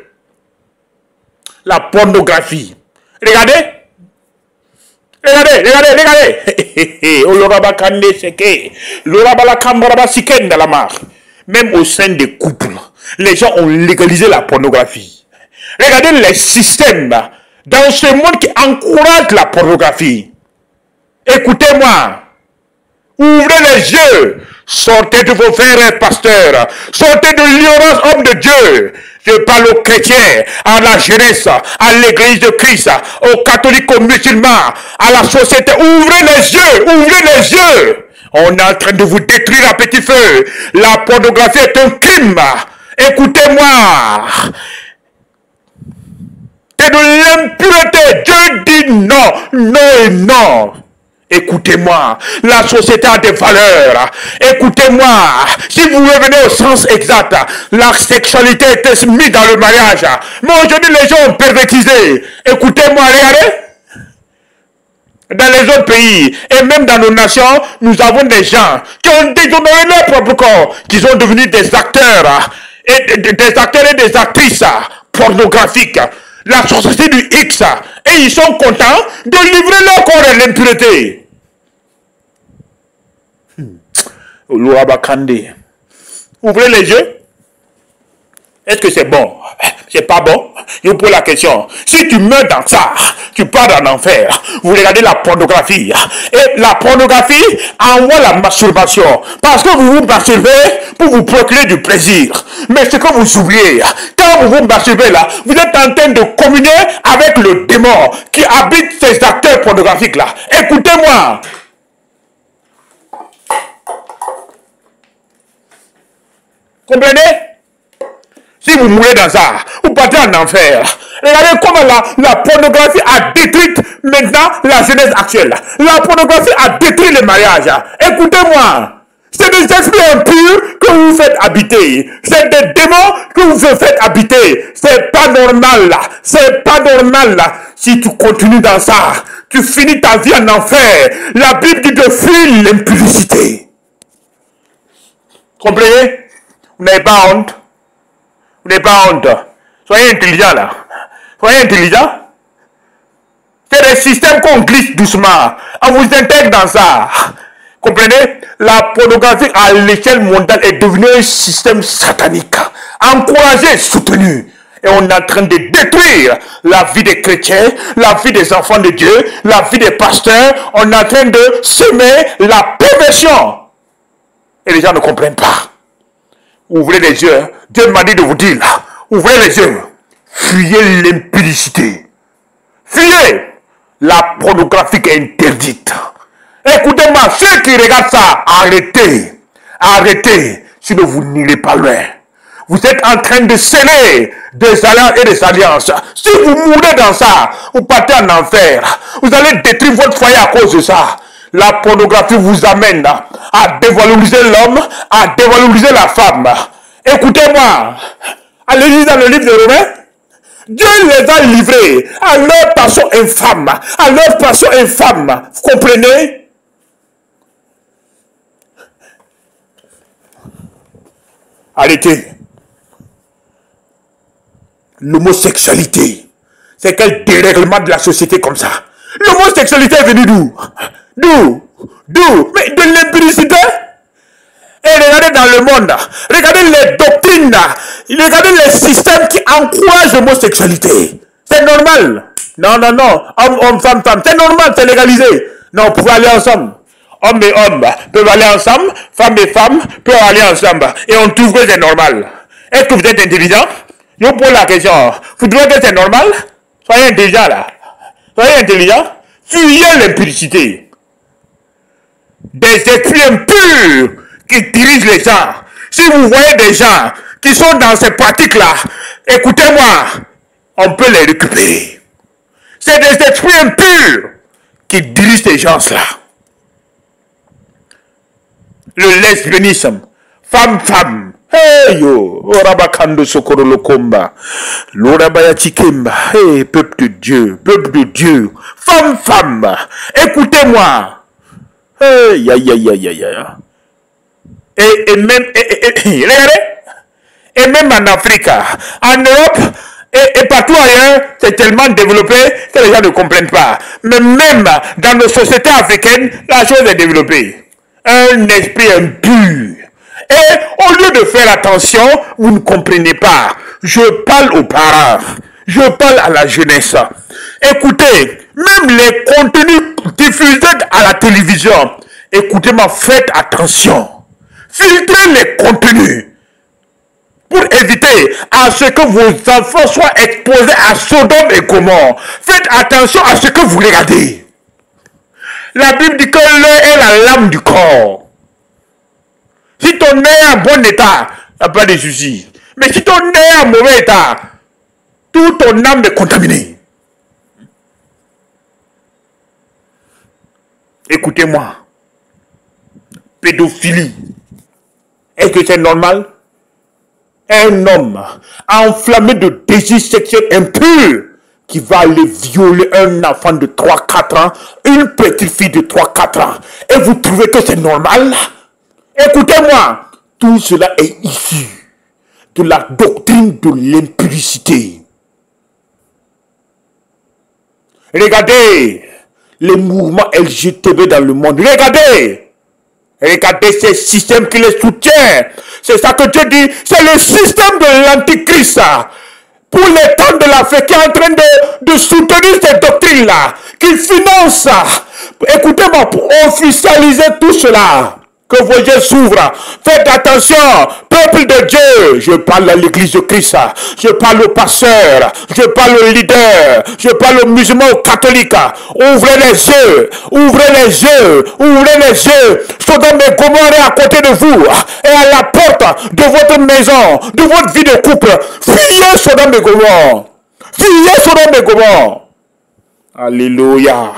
La pornographie. Regardez. Même au sein des couples, les gens ont légalisé la pornographie. Regardez les systèmes dans ce monde qui encouragent la pornographie. Écoutez-moi. Ouvrez les yeux. Sortez de vos frères pasteurs. Sortez de l'ignorance, homme de Dieu. Je parle aux chrétiens, à la jeunesse, à l'église de Christ, aux catholiques, aux musulmans, à la société. Ouvrez les yeux, ouvrez les yeux. On est en train de vous détruire à petit feu. La pornographie est un crime. Écoutez-moi. C'est de l'impureté. Dieu dit non, non et non. Écoutez-moi, la société a des valeurs. Écoutez-moi, si vous revenez au sens exact, la sexualité est mise dans le mariage. Mais aujourd'hui, les gens ont pervertisé. Écoutez-moi, regardez. Dans les autres pays, et même dans nos nations, nous avons des gens qui ont déshonoré leur propre corps, qui sont devenus des acteurs, et des actrices pornographiques. La société du X, et ils sont contents de livrer leur corps à l'impureté. Ouvrez les yeux. Est-ce que c'est bon? C'est pas bon? Je vous pose la question. Si tu meurs dans ça, tu pars en enfer. Vous regardez la pornographie. Et la pornographie envoie la masturbation. Parce que vous vous masturbez pour vous procurer du plaisir. Mais ce que vous oubliez, quand vous vous masturbez là, vous êtes en train de communier avec le démon qui habite ces acteurs pornographiques là. Écoutez-moi. Comprenez? Si vous mourrez dans ça, vous partez en enfer. Regardez comment la pornographie a détruit maintenant la jeunesse actuelle. La pornographie a détruit le mariage. Écoutez-moi. C'est des esprits impurs que vous faites habiter. C'est des démons que vous faites habiter. C'est pas normal là. C'est pas normal là. Si tu continues dans ça, tu finis ta vie en enfer. La Bible dit de fuir l'impudicité. Comprenez? Vous n'avez pas honte? Vous n'avez pas honte? Soyez intelligents là. Soyez intelligents. C'est des systèmes qu'on glisse doucement. On vous intègre dans ça. Comprenez? La pornographie à l'échelle mondiale est devenue un système satanique, encouragé, soutenu. Et on est en train de détruire la vie des chrétiens, la vie des enfants de Dieu, la vie des pasteurs. On est en train de semer la perversion. Et les gens ne comprennent pas. Ouvrez les yeux. Hein. Dieu m'a dit de vous dire là. Ouvrez les yeux. Fuyez l'impudicité. Fuyez. La pornographie est interdite. Écoutez-moi, ceux qui regardent ça, arrêtez. Arrêtez. Sinon vous n'irez pas loin. Vous êtes en train de sceller des alliances et des alliances. Si vous mourrez dans ça, vous partez en enfer. Vous allez détruire votre foyer à cause de ça. La pornographie vous amène à dévaloriser l'homme, à dévaloriser la femme. Écoutez-moi. Allez-y dans le livre de Romains. Dieu les a livrés à leur passion infâme. À leur passion infâme. Vous comprenez? Arrêtez. L'homosexualité. C'est quel dérèglement de la société comme ça? L'homosexualité est venue d'où? D'où? Mais de l'impudicité? Et regardez dans le monde, regardez les doctrines, regardez les systèmes qui encouragent l'homosexualité. C'est normal. Non. Homme, femme, c'est normal, c'est légalisé. Non, vous pouvez aller ensemble. Hommes et hommes peuvent aller ensemble, femmes et femmes peuvent aller ensemble. Et on trouve que c'est normal. Est-ce que vous êtes intelligent? Je vous pose la question. Vous trouvez que c'est normal? Soyez intelligent là. Soyez intelligent. Fuyez l'impudicité. Des esprits impurs qui dirigent les gens. Si vous voyez des gens qui sont dans ces pratiques-là, écoutez-moi, on peut les récupérer. C'est des esprits impurs qui dirigent ces gens-là. Le lesbianisme, femme. Hey yo, Orabakando Sokoro Lokomba, Lorabaya Chikemba, hey, peuple de Dieu, femme, écoutez-moi. Hey, et même, regardez, et même en Afrique, en Europe, et partout ailleurs, c'est tellement développé que les gens ne comprennent pas. Mais même dans nos sociétés africaines, la chose est développée. Un esprit impur. Et au lieu de faire attention, vous ne comprenez pas. Je parle aux parents. Je parle à la jeunesse. Écoutez, même les contenus diffusés à la télévision, écoutez-moi, faites attention. Filtrez les contenus pour éviter à ce que vos enfants soient exposés à Sodome et Gomorrhe. Faites attention à ce que vous regardez. La Bible dit que l'œil est la lame du corps. Si ton nez est en bon état, il n'y a pas de souci. Mais si ton nez est en mauvais état, toute ton âme est contaminée. Écoutez-moi. Pédophilie. Est-ce que c'est normal? Un homme enflammé de désir sexuel impur qui va aller violer un enfant de 3-4 ans, une petite fille de 3-4 ans. Et vous trouvez que c'est normal? Écoutez-moi, tout cela est issu de la doctrine de l'impudicité. Regardez les mouvements LGTB dans le monde. Regardez ces systèmes qui les soutiennent. C'est ça que Dieu dit. C'est le système de l'Antichrist. Pour les temps de la fête qui est en train de soutenir ces doctrines-là. Qui finance ça. Écoutez-moi, pour officialiser tout cela. Que vos yeux s'ouvrent. Faites attention, peuple de Dieu. Je parle à l'église de Christ. Je parle aux pasteurs. Je parle aux leaders. Je parle aux musulmans, aux catholiques. Ouvrez les yeux. Ouvrez les yeux. Ouvrez les yeux. Sodome et Gomorrhe est à côté de vous. Et à la porte de votre maison, de votre vie de couple. Fuyez Sodome et Gomorrhe. Fuyez Sodome et Gomorrhe. Alléluia.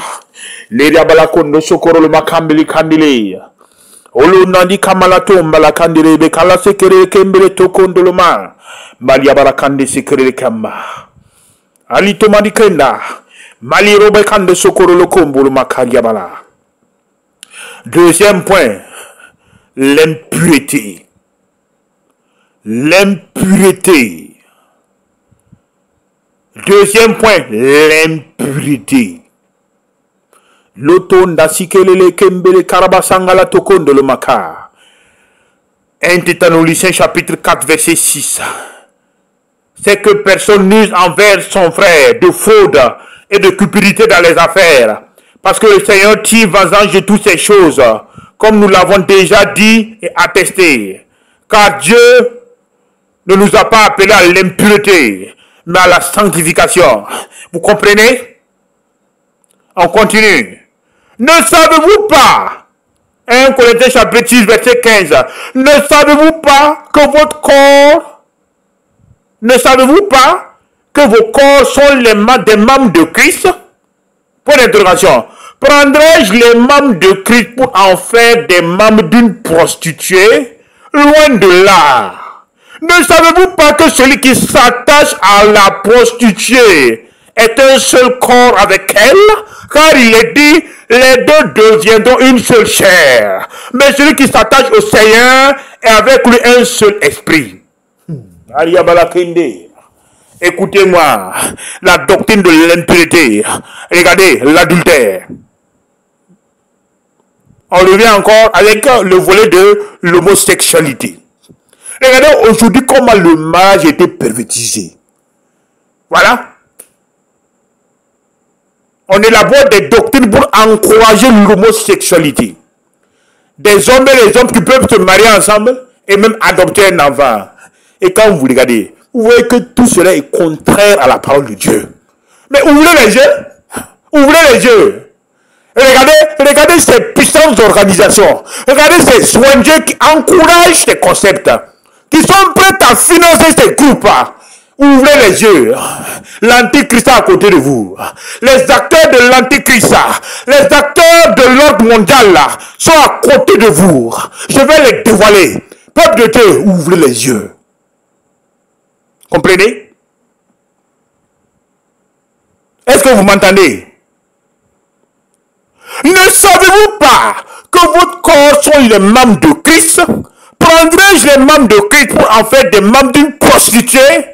Léria balakondo sokoro le makambili kandile. Olo nandi kamalato mbala kandire be kala sekere kembele tokondoloma malia barakande sekere kamba ali to mandi kenda mali robe kande sokoro lo kombolo makaria bala. Deuxième point, l'impureté. Deuxième point, l'impureté. Loto ndasikelele kembele karabasangala tokondo le maka. 1 Thessaloniciens chapitre 4 verset 6. C'est que personne n'use envers son frère de fraude et de cupidité dans les affaires. Parce que le Seigneur tire vengeance de toutes ces choses, comme nous l'avons déjà dit et attesté. Car Dieu ne nous a pas appelés à l'impureté, mais à la sanctification. Vous comprenez? On continue. Ne savez-vous pas, 1 Corinthiens chapitre 6 verset 15, ne savez-vous pas que votre corps, ne savez-vous pas que vos corps sont des membres de Christ? Point d'interrogation. Prendrai-je les membres de Christ pour en faire des membres d'une prostituée? Loin de là. Ne savez-vous pas que celui qui s'attache à la prostituée est un seul corps avec elle? Car il est dit, les deux deviendront une seule chair. Mais celui qui s'attache au Seigneur est avec lui un seul esprit. Écoutez-moi, la doctrine de l'impureté. Regardez, l'adultère. On revient encore avec le volet de l'homosexualité. Regardez aujourd'hui comment le mariage a été pervertisé. Voilà. On élabore des doctrines pour encourager l'homosexualité. Des hommes et des hommes qui peuvent se marier ensemble et même adopter un enfant. Et quand vous regardez, vous voyez que tout cela est contraire à la parole de Dieu. Mais ouvrez les yeux. Ouvrez les yeux. Regardez ces puissantes organisations. Regardez ces ONG qui encouragent ces concepts. Qui sont prêts à financer ces groupes. Ouvrez les yeux. L'antichrist à côté de vous. Les acteurs de l'antichrist, les acteurs de l'ordre mondial sont à côté de vous. Je vais les dévoiler. Peuple de Dieu, ouvrez les yeux. Comprenez? Est-ce que vous m'entendez? Ne savez-vous pas que votre corps sont les membres de Christ? Prendrai-je les membres de Christ pour en faire des membres d'une prostituée?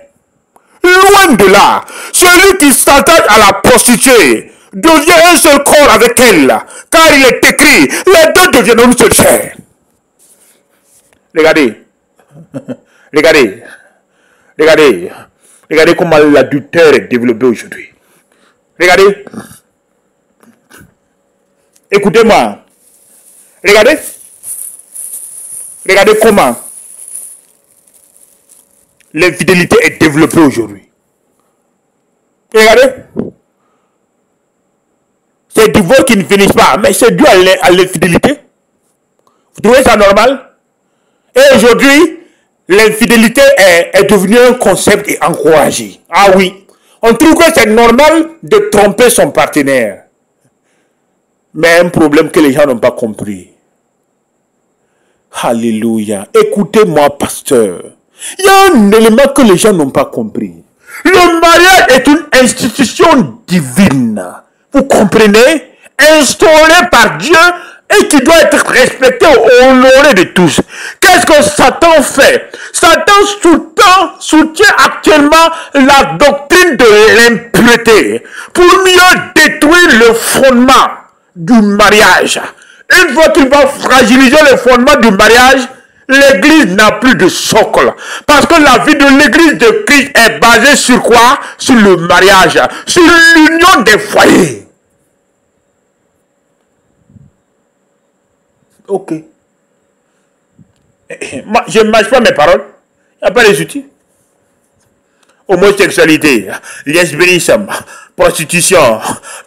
Loin de là. Celui qui s'attache à la prostituée devient un seul corps avec elle. Car il est écrit, les deux deviendront une seule chair. Regardez. Regardez. Regardez. Regardez comment l'adultère est développé aujourd'hui. Regardez. Écoutez-moi. Regardez. Regardez comment l'infidélité est développée aujourd'hui. Regardez. C'est du vol qui ne finissent pas, mais c'est dû à l'infidélité. Vous trouvez ça normal? Et aujourd'hui, l'infidélité est devenue un concept et encouragé. Ah oui. On trouve que c'est normal de tromper son partenaire. Mais un problème que les gens n'ont pas compris. Alléluia. Écoutez-moi, pasteur. Il y a un élément que les gens n'ont pas compris. Le mariage est une institution divine. Vous comprenez? Instaurée par Dieu et qui doit être respectée et honorée de tous. Qu'est-ce que Satan fait? Satan soutient actuellement la doctrine de l'impureté pour mieux détruire le fondement du mariage. Une fois qu'il va fragiliser le fondement du mariage, l'église n'a plus de socle. Parce que la vie de l'église de Christ est basée sur quoi? Sur le mariage, sur l'union des foyers. Ok. Moi, je ne mâche pas mes paroles. Il n'y a pas les outils. Homosexualité, lesbianisme, prostitution,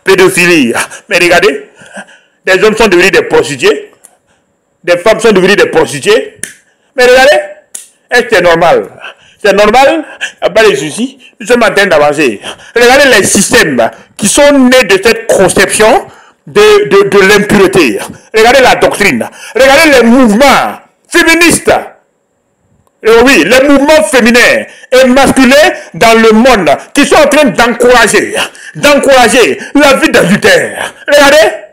pédophilie. Mais regardez, des hommes sont devenus des prostituées. Des femmes sont devenues des prostituées. Mais regardez, est-ce que c'est normal? C'est normal, il n'y a pas de soucis. Nous sommes en train d'avancer. Regardez les systèmes qui sont nés de cette conception de l'impureté. Regardez la doctrine. Regardez les mouvements féministes. Oui, les mouvements féminins et masculins dans le monde qui sont en train d'encourager la vie d'adultère. Regardez.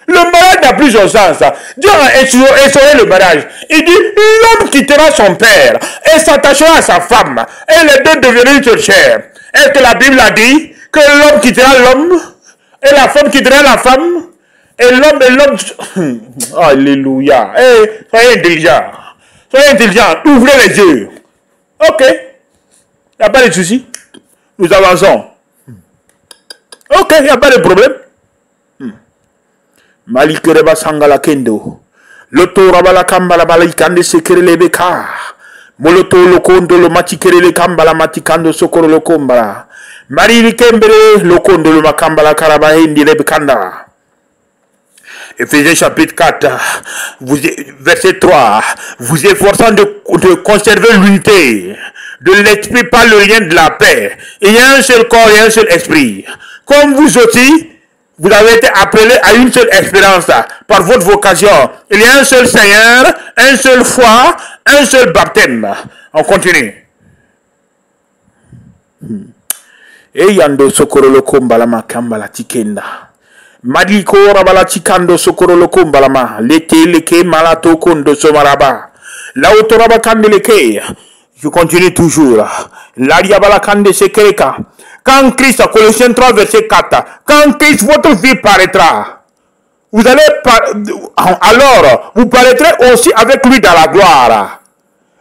Le mariage n'a plus son sens. Dieu a instauré le mariage. Il dit, l'homme quittera son père et s'attachera à sa femme. Et les deux deviendront une seule chair. Est-ce que la Bible a dit que l'homme quittera l'homme Et la femme quitterait la femme. Et l'homme. Alléluia. Soyez intelligent. Soyez intelligent. Ouvrez les yeux. Ok. Il n'y a pas de souci. Nous avançons. Ok, il n'y a pas de problème. Malikereba sangala kendo. Loto rabala kambala balikande sekere beka. Moloto lokondo lo matikere le kambala matikando sokoro lo kombala. Marili kembere lokondo lo makambala karabahendi le bekanda. Éphésiens chapitre 4, verset 3, vous efforçant de conserver l'unité de l'esprit par le lien de la paix. Il y a un seul corps et un seul esprit. Comme vous aussi, vous avez été appelés à une seule espérance par votre vocation. Il y a un seul Seigneur, un seul foi, un seul baptême. On continue. Et yando sokoro lokomba la makamba la tikenda. Madiko rabala tikando sokoro lokomba la ma. Lete leke malato kondo somaraba. La otoraba kande leke. Je continue toujours. L'ariabala kande sekereka. Quand Christ, Colossiens 3, verset 4, quand Christ, votre vie paraîtra, vous allez alors, vous paraîtrez aussi avec lui dans la gloire.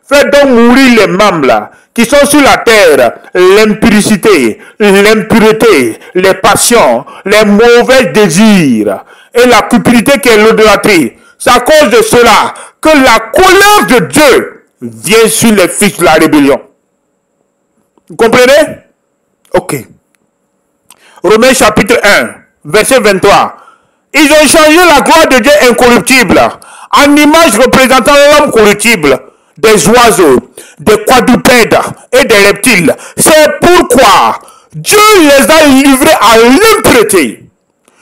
Faites donc mourir les membres qui sont sur la terre, l'impudicité, l'impureté, les passions, les mauvais désirs et la cupidité qui est l'idolâtrie. C'est à cause de cela que la colère de Dieu vient sur les fils de la rébellion. Vous comprenez? Ok. Romains chapitre 1, verset 23. Ils ont changé la gloire de Dieu incorruptible en image représentant l'homme corruptible, des oiseaux, des quadrupèdes et des reptiles. C'est pourquoi Dieu les a livrés à l'impureté,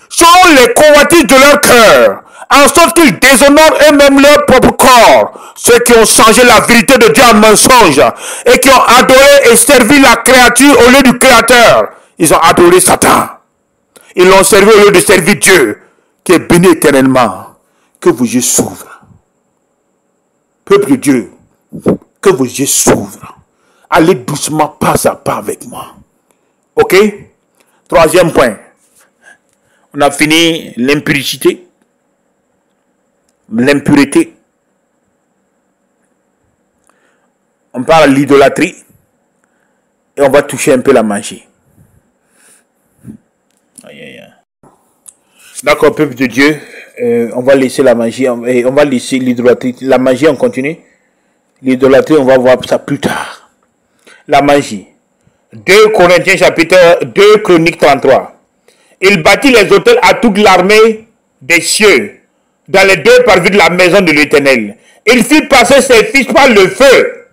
selon les convoitises de leur cœur, en sorte qu'ils déshonorent eux-mêmes leur propre corps, ceux qui ont changé la vérité de Dieu en mensonge et qui ont adoré et servi la créature au lieu du Créateur. Ils ont adoré Satan. Ils l'ont servi au lieu de servir Dieu, qui est béni éternellement. Que vos yeux s'ouvrent. Peuple de Dieu, que vos yeux s'ouvrent. Allez doucement, pas à pas avec moi. Ok? Troisième point. On a fini l'impudicité. L'impureté. On parle de l'idolâtrie et on va toucher un peu la magie. D'accord, peuple de Dieu, on va laisser la magie, on va laisser l'idolâtrie. La magie, on continue. L'idolâtrie, on va voir ça plus tard. La magie. 2 Corinthiens chapitre 2, Chroniques 33. Il bâtit les autels à toute l'armée des cieux dans les deux parvis de la maison de l'Éternel. Il fit passer ses fils par le feu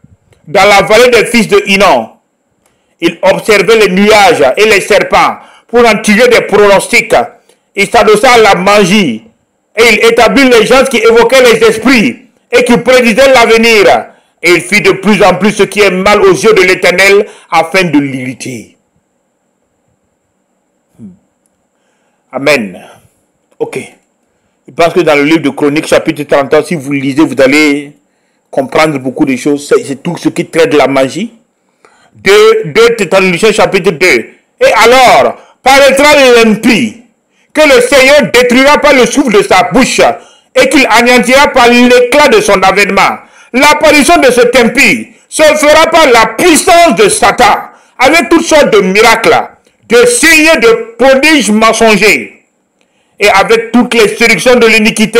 dans la vallée des fils de Hinon. Il observait les nuages et les serpents pour en tirer des pronostics. Il s'adossa à la magie et il établit les gens qui évoquaient les esprits et qui prédisaient l'avenir. Et il fit de plus en plus ce qui est mal aux yeux de l'Éternel afin de l'irriter. Amen. Ok. Je pense que dans le livre de Chroniques, chapitre 30, si vous lisez, vous allez comprendre beaucoup de choses. C'est tout ce qui traite de la magie. 2 Thessaloniciens, chapitre 2. Et alors, paraîtra l'impie, que le Seigneur détruira par le souffle de sa bouche, et qu'il anéantira par l'éclat de son avènement. L'apparition de cet impie se fera par la puissance de Satan, avec toutes sortes de miracles, de signes, de prodiges mensongers, et avec toutes les séductions de l'iniquité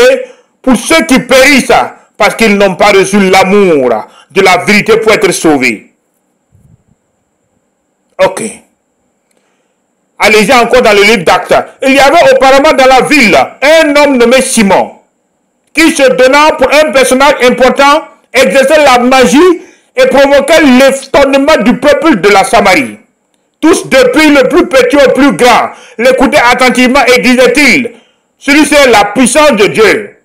pour ceux qui périssent parce qu'ils n'ont pas reçu l'amour de la vérité pour être sauvés. Ok. Allez-y encore dans le livre d'Actes. Il y avait auparavant dans la ville un homme nommé Simon qui se donna pour un personnage important, exerçait la magie et provoquait l'étonnement du peuple de la Samarie. Tous, depuis le plus petit au plus grand, l'écoutaient attentivement et disaient-ils, celui-ci est la puissance de Dieu,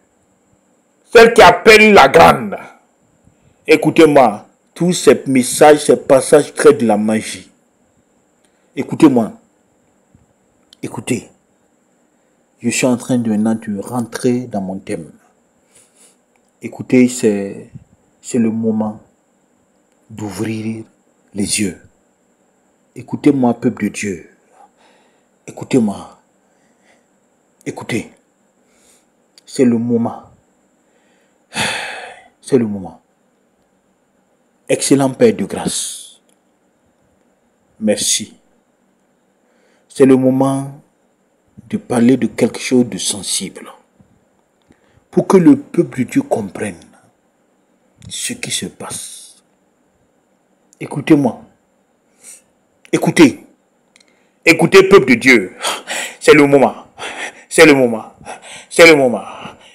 celle qui appelle la grande. Écoutez-moi, tous ces messages, ces passages traitent de la magie. Écoutez-moi. Écoutez. Je suis en train de maintenant de rentrer dans mon thème. Écoutez, c'est le moment d'ouvrir les yeux. Écoutez-moi, peuple de Dieu. Écoutez-moi. Écoutez, c'est le moment. C'est le moment. Excellent Père de grâce. Merci. C'est le moment de parler de quelque chose de sensible. Pour que le peuple de Dieu comprenne ce qui se passe. Écoutez-moi. Écoutez. Écoutez, peuple de Dieu. C'est le moment. C'est le moment. C'est le moment.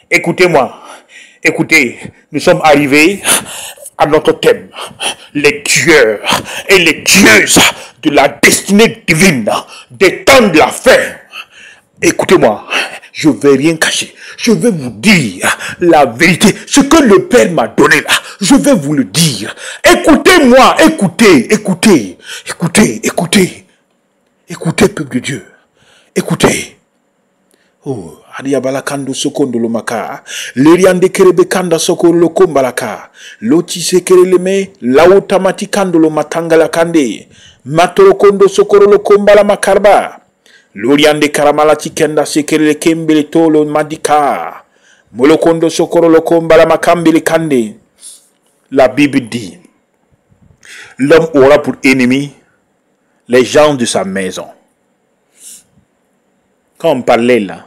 Écoutez-moi. Écoutez, nous sommes arrivés à notre thème. Les tueurs et les tueuses de la destinée divine des temps de la fin. Écoutez-moi, je ne vais rien cacher. Je vais vous dire la vérité. Ce que le Père m'a donné là, je vais vous le dire. Écoutez-moi, écoutez, écoutez, écoutez, écoutez. Écoutez, peuple de Dieu. Écoutez. Oh, Adiabala kando sokondo lo maka. Leriande kerebe kanda sokondo lo kombalaka. Loti sekereleme, lautamati kando lo matangala kande. Matoro kondo sokoro lo kombala makarba. Loriande karamalati kenda sekerele kembele tolo madika. Molokondo sokoro lo kombala makambele kande. La Bible dit, l'homme aura pour ennemi les gens de sa maison. Quand on parlait là,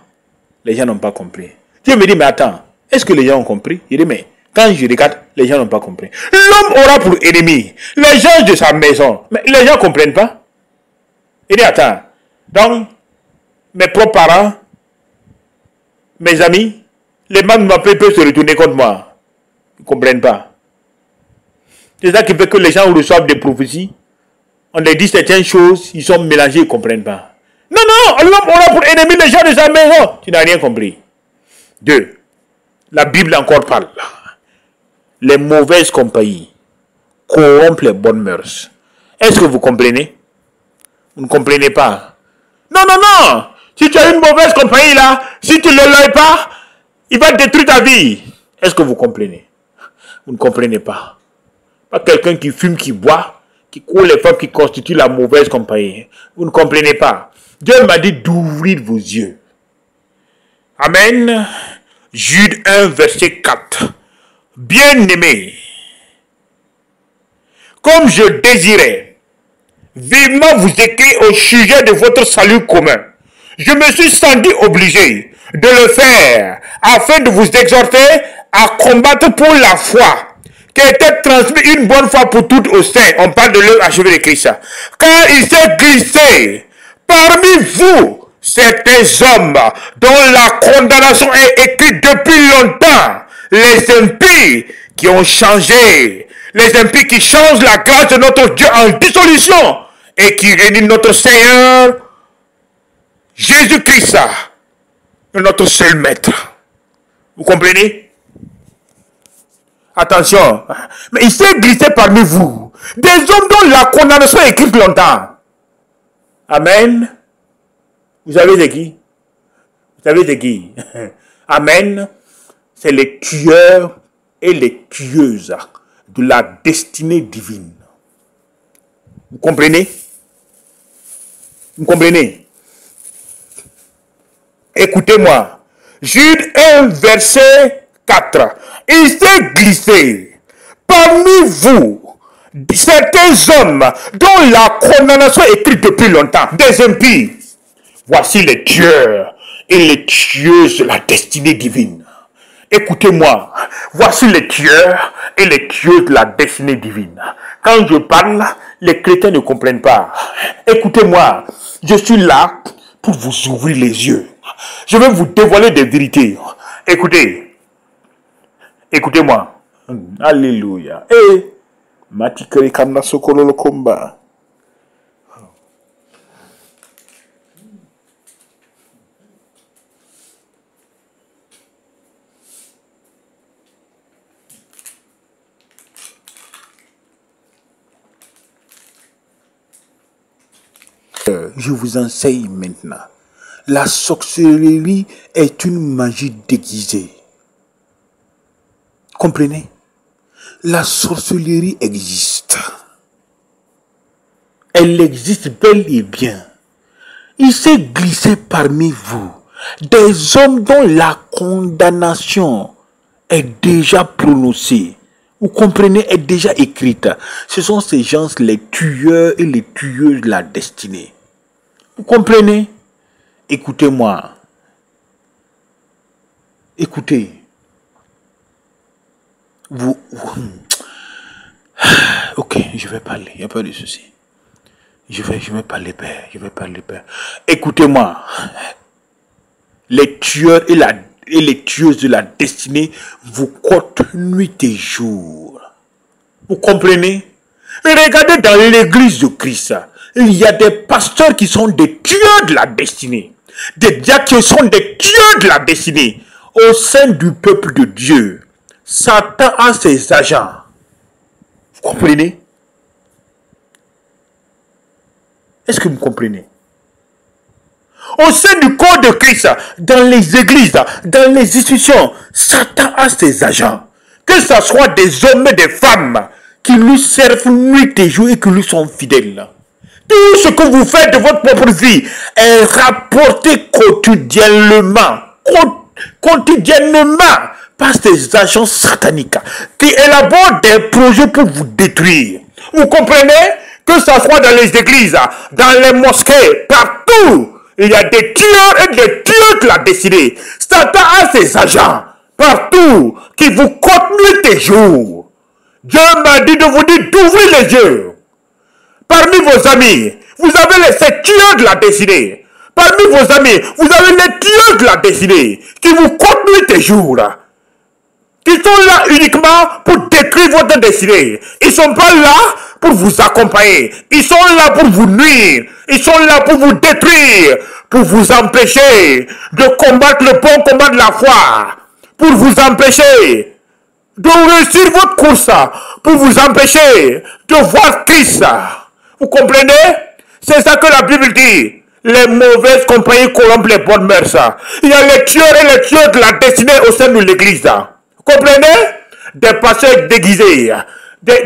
les gens n'ont pas compris. Dieu me dit, mais attends, est-ce que les gens ont compris? Il dit, mais quand je regarde, les gens n'ont pas compris. L'homme aura pour ennemi les gens de sa maison. Mais les gens ne comprennent pas. Il dit, attends, donc, mes propres parents, mes amis, les membres de ma paix peuvent se retourner contre moi. Ils ne comprennent pas. C'est ça qui fait que les gens reçoivent des prophéties. On leur dit certaines choses, ils sont mélangés, ils ne comprennent pas. Non, non, l'homme aura pour ennemi les gens de sa maison. Tu n'as rien compris. 2. La Bible encore parle. Les mauvaises compagnies corrompent les bonnes mœurs. Est-ce que vous comprenez? Vous ne comprenez pas. Non, non, non. Si tu as une mauvaise compagnie là, si tu ne l'aimes pas, il va détruire ta vie. Est-ce que vous comprenez? Vous ne comprenez pas. Pas quelqu'un qui fume, qui boit, qui court les femmes qui constituent la mauvaise compagnie. Vous ne comprenez pas. Dieu m'a dit d'ouvrir vos yeux. Amen. Jude 1, verset 4. Bien-aimés, comme je désirais vivement vous écrire au sujet de votre salut commun, je me suis senti obligé de le faire afin de vous exhorter à combattre pour la foi qui a été transmise une bonne fois pour toutes aux saints. On parle de l'œuvre achevée de Christ. Car il s'est glissé parmi vous certains hommes dont la condamnation est écrite depuis longtemps, les impies qui ont changé, les impies qui changent la grâce de notre Dieu en dissolution et qui réunissent notre Seigneur Jésus-Christ, notre seul maître. Vous comprenez? Attention, mais il s'est glissé parmi vous des hommes dont la condamnation est écrite longtemps. Amen. Vous savez de qui? Vous savez de qui? Amen. C'est les tueurs et les tueuses de la destinée divine. Vous comprenez? Vous comprenez? Écoutez-moi. Jude 1, verset 4. Il s'est glissé parmi vous certains hommes dont la condamnation est écrite depuis longtemps, des impies. Voici les tueurs et les tueuses de la destinée divine. Écoutez-moi, voici les tueurs et les tueuses de la destinée divine. Quand je parle, les chrétiens ne comprennent pas. Écoutez-moi, je suis là pour vous ouvrir les yeux. Je vais vous dévoiler des vérités. Écoutez, écoutez-moi. Alléluia. Et Matikere Kanda Sokolo le combat. Je vous enseigne maintenant. La sorcellerie est une magie déguisée. Comprenez? La sorcellerie existe. Elle existe bel et bien. Il s'est glissé parmi vous Des hommes dont la condamnation est déjà prononcée. Vous comprenez, est déjà écrite. Ce sont ces gens, les tueurs et les tueuses de la destinée. Vous comprenez? Écoutez-moi. Écoutez. Ok, je vais parler. Il n'y a pas de souci. Je vais parler, père. Je vais parler, père. Écoutez-moi. Les tueurs et les tueuses de la destinée vous comptent nuit et jour. Vous comprenez? Regardez dans l'église de Christ. Il y a des pasteurs qui sont des tueurs de la destinée. Des diacres qui sont des tueurs de la destinée. Au sein du peuple de Dieu, Satan a ses agents. Vous comprenez? Est-ce que vous comprenez? Au sein du corps de Christ, dans les églises, dans les institutions, Satan a ses agents. Que ce soit des hommes et des femmes qui lui servent nuit et jour et qui lui sont fidèles. Tout ce que vous faites de votre propre vie est rapporté quotidiennement par ces agents sataniques qui élaborent des projets pour vous détruire. Vous comprenez? Que ce soit dans les églises, dans les mosquées, partout, il y a des tueurs et des tueurs de la destinée. Satan a ses agents partout qui vous comptent nuit et jour. Dieu m'a dit de vous dire d'ouvrir les yeux. Parmi vos amis, vous avez ces tueurs de la destinée. Parmi vos amis, vous avez les tueurs de la destinée qui vous comptent nuit et jour. Qui sont là uniquement pour détruire votre destinée. Ils ne sont pas là pour vous accompagner. Ils sont là pour vous nuire. Ils sont là pour vous détruire. Pour vous empêcher de combattre le bon combat de la foi. Pour vous empêcher de réussir votre course. Pour vous empêcher de voir Christ. Vous comprenez? C'est ça que la Bible dit. Les mauvaises compagnies corrompent les bonnes mœurs. Il y a les tueurs et les tueurs de la destinée au sein de l'église. Vous comprenez? Des pasteurs déguisés. Des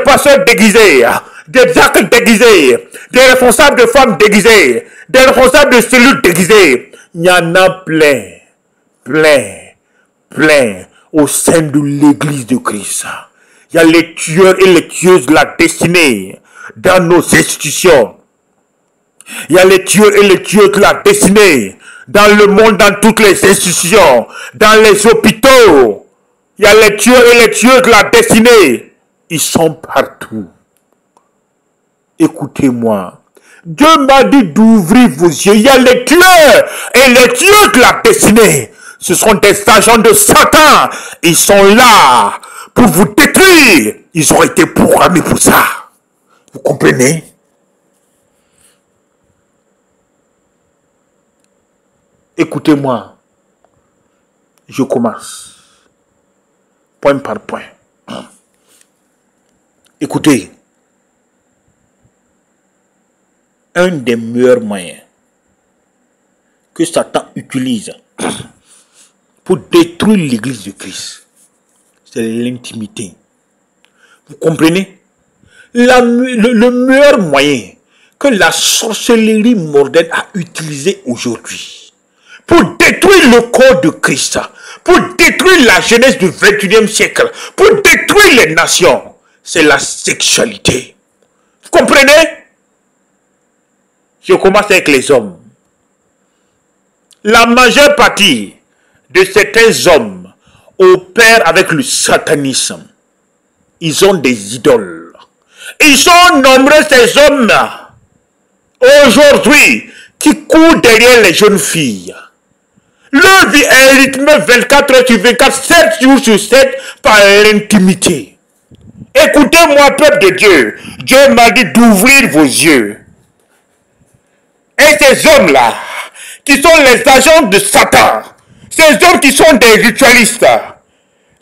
pasteurs déguisés. Des diacres déguisés. Des responsables de femmes déguisés. Des responsables de cellules déguisés. Il y en a plein. Plein. Au sein de l'église de Christ. Il y a les tueurs et les tueuses de la destinée dans nos institutions. Il y a les tueurs et les tueuses de la destinée dans le monde, dans toutes les institutions, dans les hôpitaux. Il y a les tueurs et les tueuses de la destinée. Ils sont partout. Écoutez-moi. Dieu m'a dit d'ouvrir vos yeux. Il y a les tueurs et les tueuses de la destinée. Ce sont des agents de Satan. Ils sont là pour vous détruire. Ils ont été programmés pour ça. Vous comprenez? Écoutez-moi. Je commence. Point par point. Écoutez. Un des meilleurs moyens que Satan utilise pour détruire l'église de Christ, c'est l'intimité. Vous comprenez? Le meilleur moyen que la sorcellerie moderne a utilisé aujourd'hui pour détruire le corps de Christ, pour détruire la jeunesse du 21e siècle, pour détruire les nations, c'est la sexualité. Vous comprenez? Je commence avec les hommes. La majeure partie de certains hommes opèrent avec le satanisme. Ils ont des idoles. Ils sont nombreux ces hommes-là aujourd'hui qui courent derrière les jeunes filles. Leur vie est rythmée 24 heures sur 24, 7 jours sur 7 par l'intimité. Écoutez-moi, peuple de Dieu. Dieu m'a dit d'ouvrir vos yeux. Et ces hommes-là, qui sont les agents de Satan, ces hommes qui sont des ritualistes,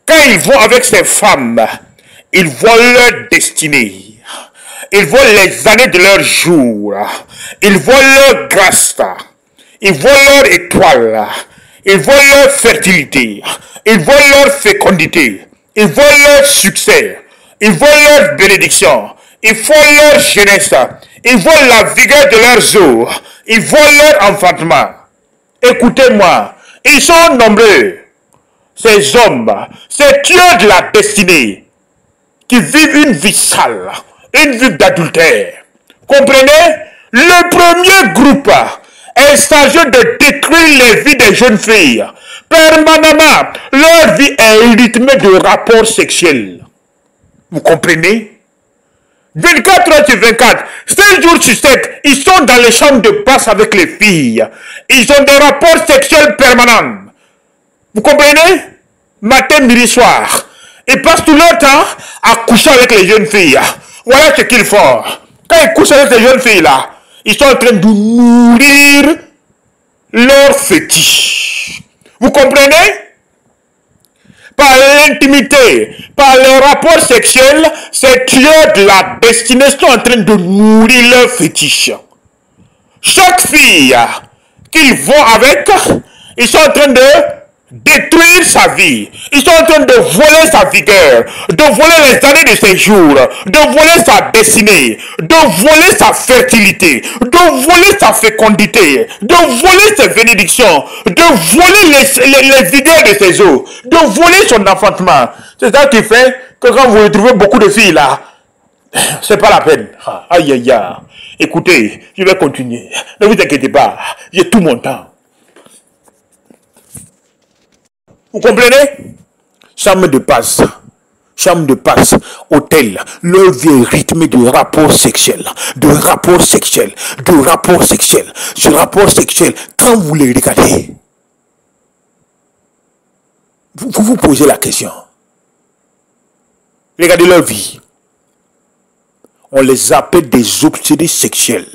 quand ils vont avec ces femmes, ils voient leur destinée. Ils voient les années de leur jour. Ils voient leur grâce. Ils voient leur étoile. Ils voient leur fertilité. Ils voient leur fécondité. Ils voient leur succès. Ils voient leur bénédiction. Ils voient leur jeunesse. Ils voient la vigueur de leurs os. Ils volent leur enfantement. Écoutez-moi, ils sont nombreux. Ces hommes, ces tueurs de la destinée, qui vivent une vie sale, une vie d'adultère. Comprenez? Le premier groupe, il s'agit de détruire les vies des jeunes filles. Permanemment, leur vie est rythmée de rapports sexuels. Vous comprenez? 24 heures sur 24, 7 jours sur 7, ils sont dans les chambres de passe avec les filles. Ils ont des rapports sexuels permanents. Vous comprenez? Matin, midi, soir. Ils passent tout leur temps à coucher avec les jeunes filles. Voilà ce qu'ils font. Quand ils couchent avec ces jeunes filles-là, ils sont en train de nourrir leur fétiche. Vous comprenez? Par l'intimité, par les rapports sexuels, ces tueurs de la destinée sont en train de nourrir leur fétiche. Chaque fille qu'ils vont avec, ils sont en train de détruire sa vie. Ils sont en train de voler sa vigueur, de voler les années de ses jours, de voler sa destinée, de voler sa fertilité, de voler sa fécondité, de voler ses bénédictions, de voler les vigueurs de ses os, de voler son enfantement. C'est ça qui fait que quand vous retrouvez beaucoup de filles là, c'est pas la peine. Aïe aïe aïe. Écoutez, je vais continuer. Ne vous inquiétez pas, j'ai tout mon temps. Vous comprenez? Chambre de passe, hôtel, leur vie est rythmée de rapports sexuels, Ce rapport sexuel, quand vous les regardez, vous vous posez la question. Regardez leur vie. On les appelle des obsédés sexuels.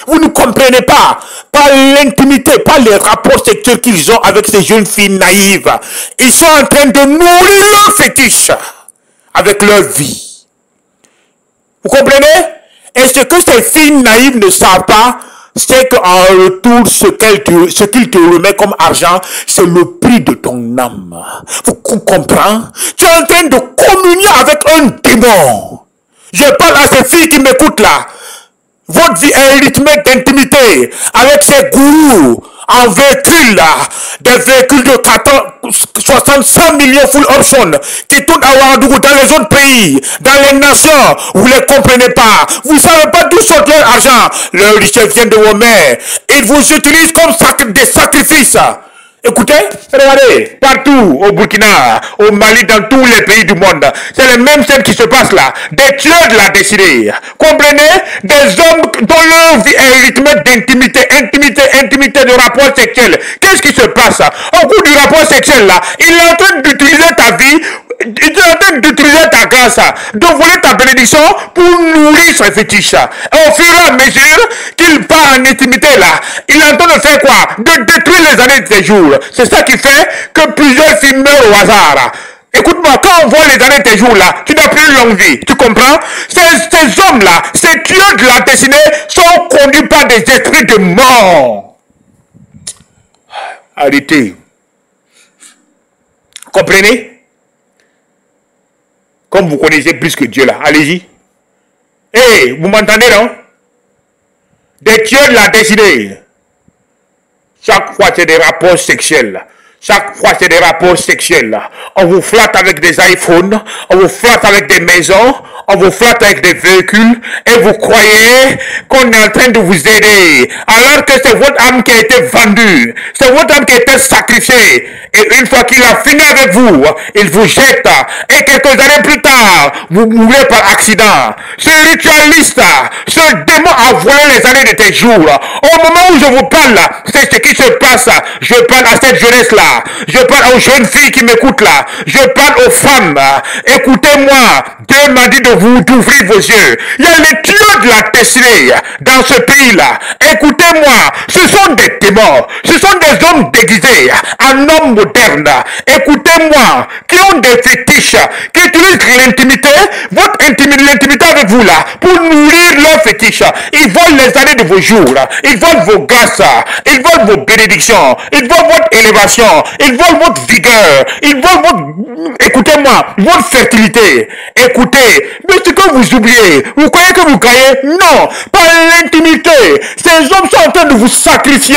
Vous ne comprenez pas, par l'intimité, par les rapports sexuels qu'ils ont avec ces jeunes filles naïves. Ils sont en train de nourrir leur fétiche avec leur vie. Vous comprenez? Et ce que ces filles naïves ne savent pas, c'est qu'en retour, ce qu'ils te remettent comme argent, c'est le prix de ton âme. Vous comprenez? Tu es en train de communier avec un démon. Je parle à ces filles qui m'écoutent là. Votre vie est rythmée d'intimité avec ces gourous en véhicule là, des véhicules de 100 millions full option qui tournent à Ouagadougou dans les autres pays, dans les nations. Vous ne les comprenez pas. Vous ne savez pas d'où sort leur argent. Leur richesse vient de vos mains. Ils vous utilisent comme des sacrifices. Écoutez, regardez, partout au Burkina, au Mali, dans tous les pays du monde, c'est les mêmes scènes qui se passent là. Des tueurs de la destinée. Comprenez? Des hommes dont leur vie est rythmée d'intimité, de rapport sexuel. Qu'est-ce qui se passe? Au cours du rapport sexuel là, il est en train d'utiliser ta vie, il est en train d'utiliser ta grâce, de voler ta bénédiction pour nourrir ses fétiches. Et au fur et à mesure qu'il part en intimité là, il est en train de faire quoi? De détruire les années de ses jours. C'est ça qui fait que plusieurs filles meurent au hasard. Écoute-moi, quand on voit les années de tes jours là, tu n'as plus une longue vie. Tu comprends? Ces hommes là, ces tueurs de la destinée sont conduits par des esprits de mort. Arrêtez. Comprenez? Comme vous connaissez plus que Dieu là, allez-y. Hey, vous m'entendez non? Des tueurs de la destinée. Chaque fois, c'est des rapports sexuels. Chaque fois, c'est des rapports sexuels. On vous flatte avec des iPhones, on vous flatte avec des maisons, on vous flatte avec des véhicules, et vous croyez qu'on est en train de vous aider, alors que c'est votre âme qui a été vendue, c'est votre âme qui a été sacrifiée, et une fois qu'il a fini avec vous, il vous jette, et quelques années plus tard, vous mourrez par accident. Ce ritualiste, ce démon a volé les années de tes jours. Au moment où je vous parle, c'est ce qui se passe. Je parle à cette jeunesse-là, je parle aux jeunes filles qui m'écoutent là, je parle aux femmes. Écoutez-moi, Dieu m'a dit d'ouvrir vos yeux. Il y a les tueurs de la destinée dans ce pays-là. Écoutez-moi, ce sont des démons, ce sont des hommes déguisés en hommes modernes. Écoutez-moi, qui ont des fétiches, qui utilisent l'intimité, l'intimité avec vous là, pour nourrir leurs fétiches. Ils volent les années de vos jours, ils volent vos grâces, ils volent vos bénédictions, ils volent votre élévation, ils volent votre vigueur, ils volent votre, écoutez-moi, votre fertilité. Écoutez, mais ce que vous oubliez, vous croyez que vous gagnez? Non, par l'intimité. Ces hommes sont en train de vous sacrifier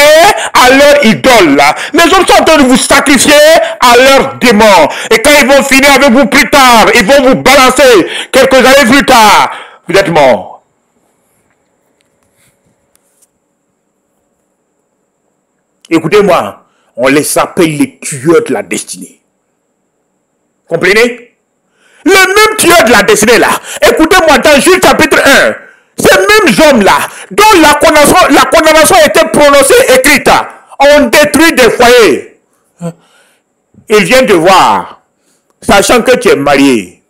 à leur idole. Les hommes sont en train de vous sacrifier à leurs démons. Et quand ils vont finir avec vous plus tard, ils vont vous balancer quelques années plus tard. Vous êtes mort. Écoutez-moi, on les appelle les tueurs de la destinée. Comprenez? Les mêmes tueurs de la destinée là. Écoutez-moi, dans Juge chapitre 1, ces mêmes hommes-là, dont la condamnation a été prononcée, écrite, ont détruit des foyers. Ils viennent te voir, sachant que tu es marié.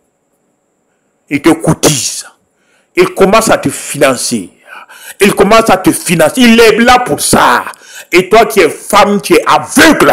Ils te cotisent. Ils commencent à te financer. Ils commencent à te financer. Il est là pour ça. Et toi qui es femme, tu es aveugle.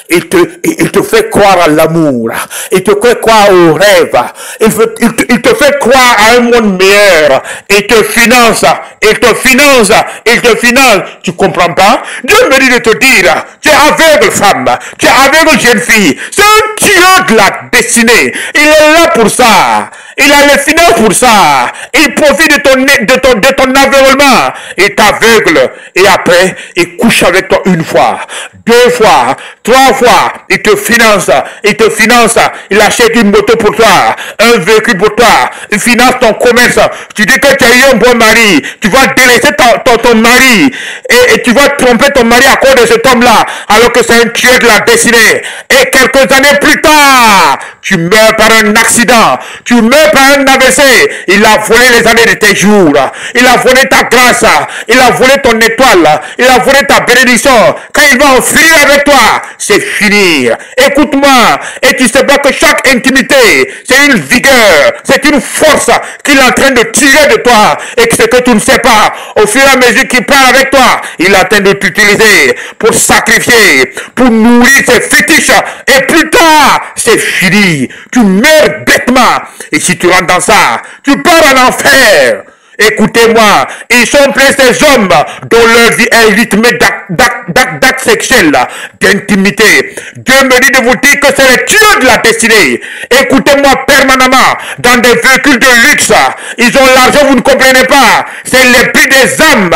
Il te fait croire à l'amour. Il te fait croire au rêve. Il te fait croire à un monde meilleur. Il te finance. Il te finance. Il te finance. Tu comprends pas? Dieu me dit de te dire, tu es aveugle femme. Tu es aveugle jeune fille. C'est un tueur de la destinée. Il est là pour ça. Il a les finances pour ça. Il profite de ton aveuglement. Il t'aveugle. Et après, il couche avec toi une fois, deux fois, trois fois. Il te finance. Il te finance. Il achète une moto pour toi, un véhicule pour toi. Il finance ton commerce. Tu dis que tu as eu un bon mari. Tu vas délaisser ton mari. Et tu vas tromper ton mari à cause de cet homme-là. Alors que c'est un tueur de la destinée. Et quelques années plus tard, tu meurs par un accident. Tu meurs par un AVC. Il a volé les années de tes jours. Il a volé ta grâce. Il a volé ton étoile. Il a volé ta bénédiction. Quand il va en finir avec toi, c'est finir. Écoute-moi. Et tu sais pas que chaque intimité, c'est une vigueur. C'est une force qu'il est en train de tirer de toi. Et que ce que tu ne sais pas, au fur et à mesure qu'il parle avec toi, il est en train de t'utiliser pour sacrifier, pour nourrir ses fétiches. Et plus tard, c'est fini. Tu meurs bêtement. Et si tu rentres dans ça, tu pars en enfer. Écoutez-moi, ils sont pleins ces hommes dont leur vie est rythmée d'actes sexuels, d'intimité. Dieu me dit de vous dire que c'est les tueurs de la destinée. Écoutez-moi permanemment, dans des véhicules de luxe. Ils ont l'argent, vous ne comprenez pas. C'est les prix des âmes.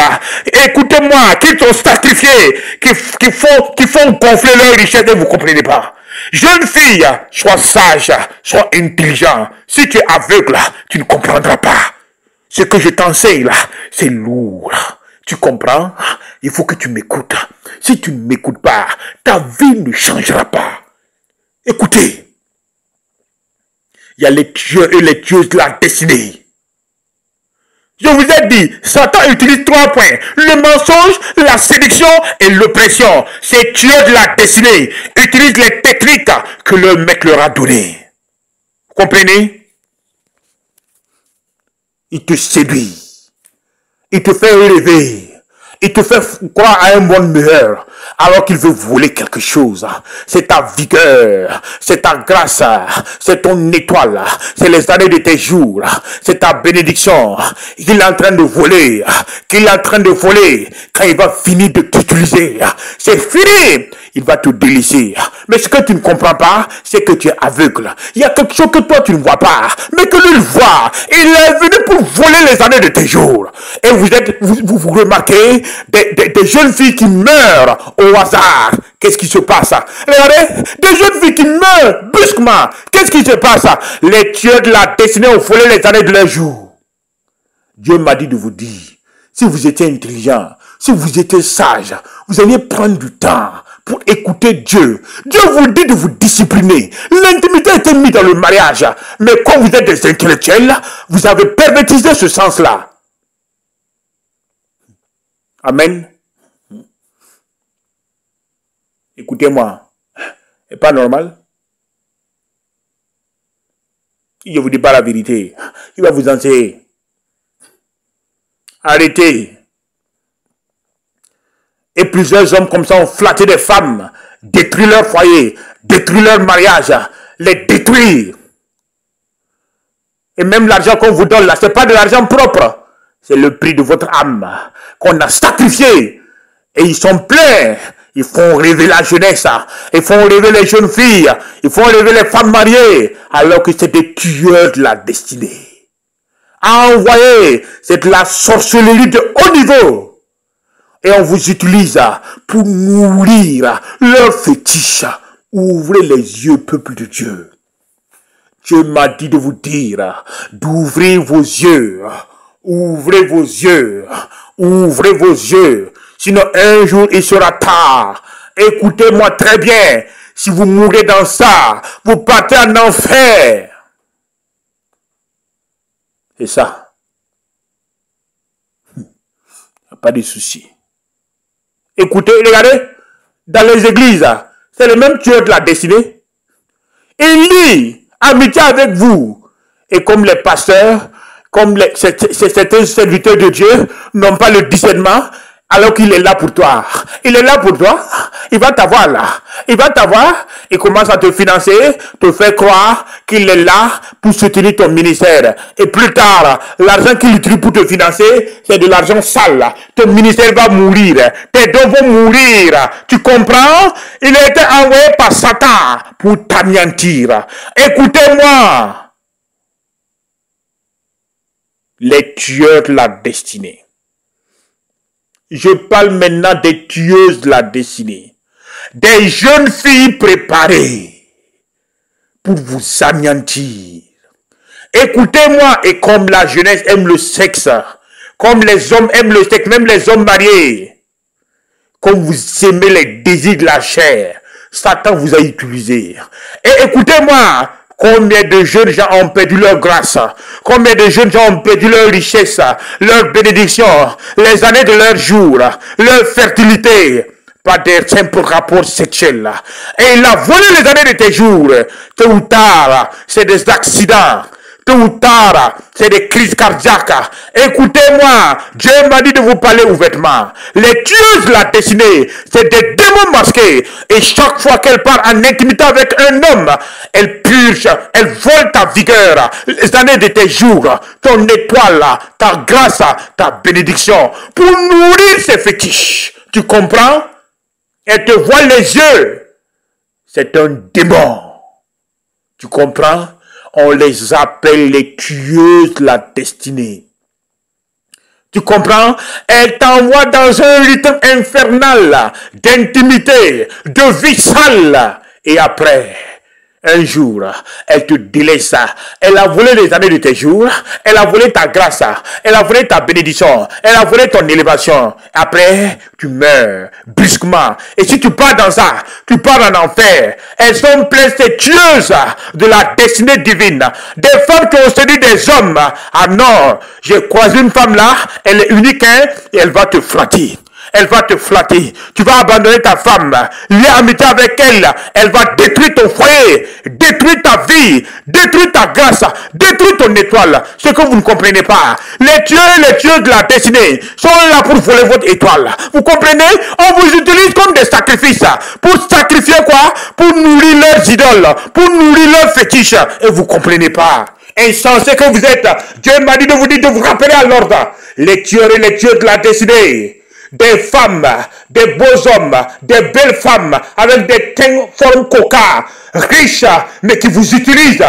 Écoutez-moi, qu'ils sont sacrifiés, qui font gonfler leur richesse et vous ne comprenez pas. Jeune fille, sois sage, sois intelligent. Si tu es aveugle, tu ne comprendras pas. Ce que je t'enseigne là, c'est lourd. Tu comprends? Il faut que tu m'écoutes. Si tu ne m'écoutes pas, ta vie ne changera pas. Écoutez, il y a les tueurs et les tueuses de la destinée. Je vous ai dit, Satan utilise 3 points. Le mensonge, la séduction et l'oppression. Ces tueurs de la destinée utilisent les techniques que le mec leur a données. Vous comprenez? Il te séduit. Il te fait rêver. Il te fait croire à un monde meilleur. Alors qu'il veut voler quelque chose. C'est ta vigueur. C'est ta grâce. C'est ton étoile. C'est les années de tes jours. C'est ta bénédiction. Il est en train de voler. Qu'il est en train de voler. Quand il va finir de t'utiliser, c'est fini. Il va te délaisser. Mais ce que tu ne comprends pas, c'est que tu es aveugle. Il y a quelque chose que toi tu ne vois pas, mais que lui voit. Il est venu pour voler les années de tes jours. Et vous remarquez des jeunes filles qui meurent au hasard. Qu'est-ce qui se passe? Regardez, des jeunes filles qui meurent brusquement. Qu'est-ce qui se passe? Les tueurs de la destinée ont volé les années de leurs jours. Dieu m'a dit de vous dire, si vous étiez intelligent, si vous étiez sage, vous alliez prendre du temps pour écouter Dieu. Dieu vous dit de vous discipliner. L'intimité a été mise dans le mariage. Mais quand vous êtes des intellectuels, vous avez pervertisé ce sens-là. Amen. Écoutez-moi. C'est pas normal. Si je vous dis pas la vérité, il va vous enseigner. Arrêtez. Et plusieurs hommes comme ça ont flatté des femmes, détruit leur foyer, détruit leur mariage, les détruire. Et même l'argent qu'on vous donne là, ce n'est pas de l'argent propre. C'est le prix de votre âme qu'on a sacrifié. Et ils sont pleins. Ils font rêver la jeunesse, ils font rêver les jeunes filles, ils font rêver les femmes mariées, alors que c'est des tueurs de la destinée. Envoyez, c'est de la sorcellerie de haut niveau. Et on vous utilise pour nourrir leurs fétiches. Ouvrez les yeux, peuple de Dieu. Dieu m'a dit de vous dire d'ouvrir vos yeux. Ouvrez vos yeux. Ouvrez vos yeux. Sinon, un jour, il sera tard. Écoutez-moi très bien. Si vous mourrez dans ça, vous partez en enfer. C'est ça. Pas de souci. Écoutez, regardez. Dans les églises, c'est le même tueur de la destinée. Il lit amitié avec vous. Et comme les pasteurs, comme certains serviteurs de Dieu n'ont pas le discernement, alors qu'il est là pour toi. Il est là pour toi. Il va t'avoir là. Il va t'avoir. Il commence à te financer, te faire croire qu'il est là pour soutenir ton ministère. Et plus tard, l'argent qu'il utilise pour te financer, c'est de l'argent sale. Ton ministère va mourir. Tes dons vont mourir. Tu comprends? Il a été envoyé par Satan pour t'anéantir. Écoutez-moi. Les tueurs de la destinée. Je parle maintenant des tueuses de la destinée. Des jeunes filles préparées pour vous anéantir. Écoutez-moi, et comme la jeunesse aime le sexe, comme les hommes aiment le sexe, même les hommes mariés, comme vous aimez les désirs de la chair, Satan vous a utilisé. Et écoutez-moi, combien de jeunes gens ont perdu leur grâce? Combien de jeunes gens ont perdu leur richesse, leur bénédiction, les années de leur jour, leur fertilité, par des simples rapports sexuels. Et il a volé les années de tes jours. Tôt ou tard, c'est des accidents. Tôt ou tard, c'est des crises cardiaques. Écoutez-moi, Dieu m'a dit de vous parler ouvertement. Les tueuses de la destinée, c'est des démons masqués. Et chaque fois qu'elle part en intimité avec un homme, elle purge, elle vole ta vigueur, les années de tes jours, ton étoile, ta grâce, ta bénédiction, pour nourrir ses fétiches. Tu comprends? Elle te voile les yeux. C'est un démon. Tu comprends? On les appelle les tueuses de la destinée. Tu comprends? Elle t'envoie dans un rythme infernal d'intimité, de vie sale. Et après, un jour, elle te délaisse. Elle a volé les années de tes jours. Elle a volé ta grâce. Elle a volé ta bénédiction. Elle a volé ton élévation. Après, tu meurs brusquement. Et si tu pars dans ça, tu pars en enfer. Elles sont pleines ces tueuses de la destinée divine. Des femmes qui ont séduit des hommes. Ah non, j'ai croisé une femme là. Elle est unique, hein, et elle va te flatter. Elle va te flatter. Tu vas abandonner ta femme. Lier amitié avec elle. Elle va détruire ton foyer. Détruire ta vie. Détruire ta grâce. Détruire ton étoile. Ce que vous ne comprenez pas. Les tueurs et les tueurs de la destinée sont là pour voler votre étoile. Vous comprenez? On vous utilise comme des sacrifices. Pour sacrifier quoi? Pour nourrir leurs idoles. Pour nourrir leurs fétiches. Et vous ne comprenez pas. Insensé que vous êtes. Dieu m'a dit de vous dire de vous rappeler à l'ordre. Les tueurs et les tueurs de la destinée. Des femmes, des beaux hommes, des belles femmes avec des teints formes coca, riches, mais qui vous utilisent,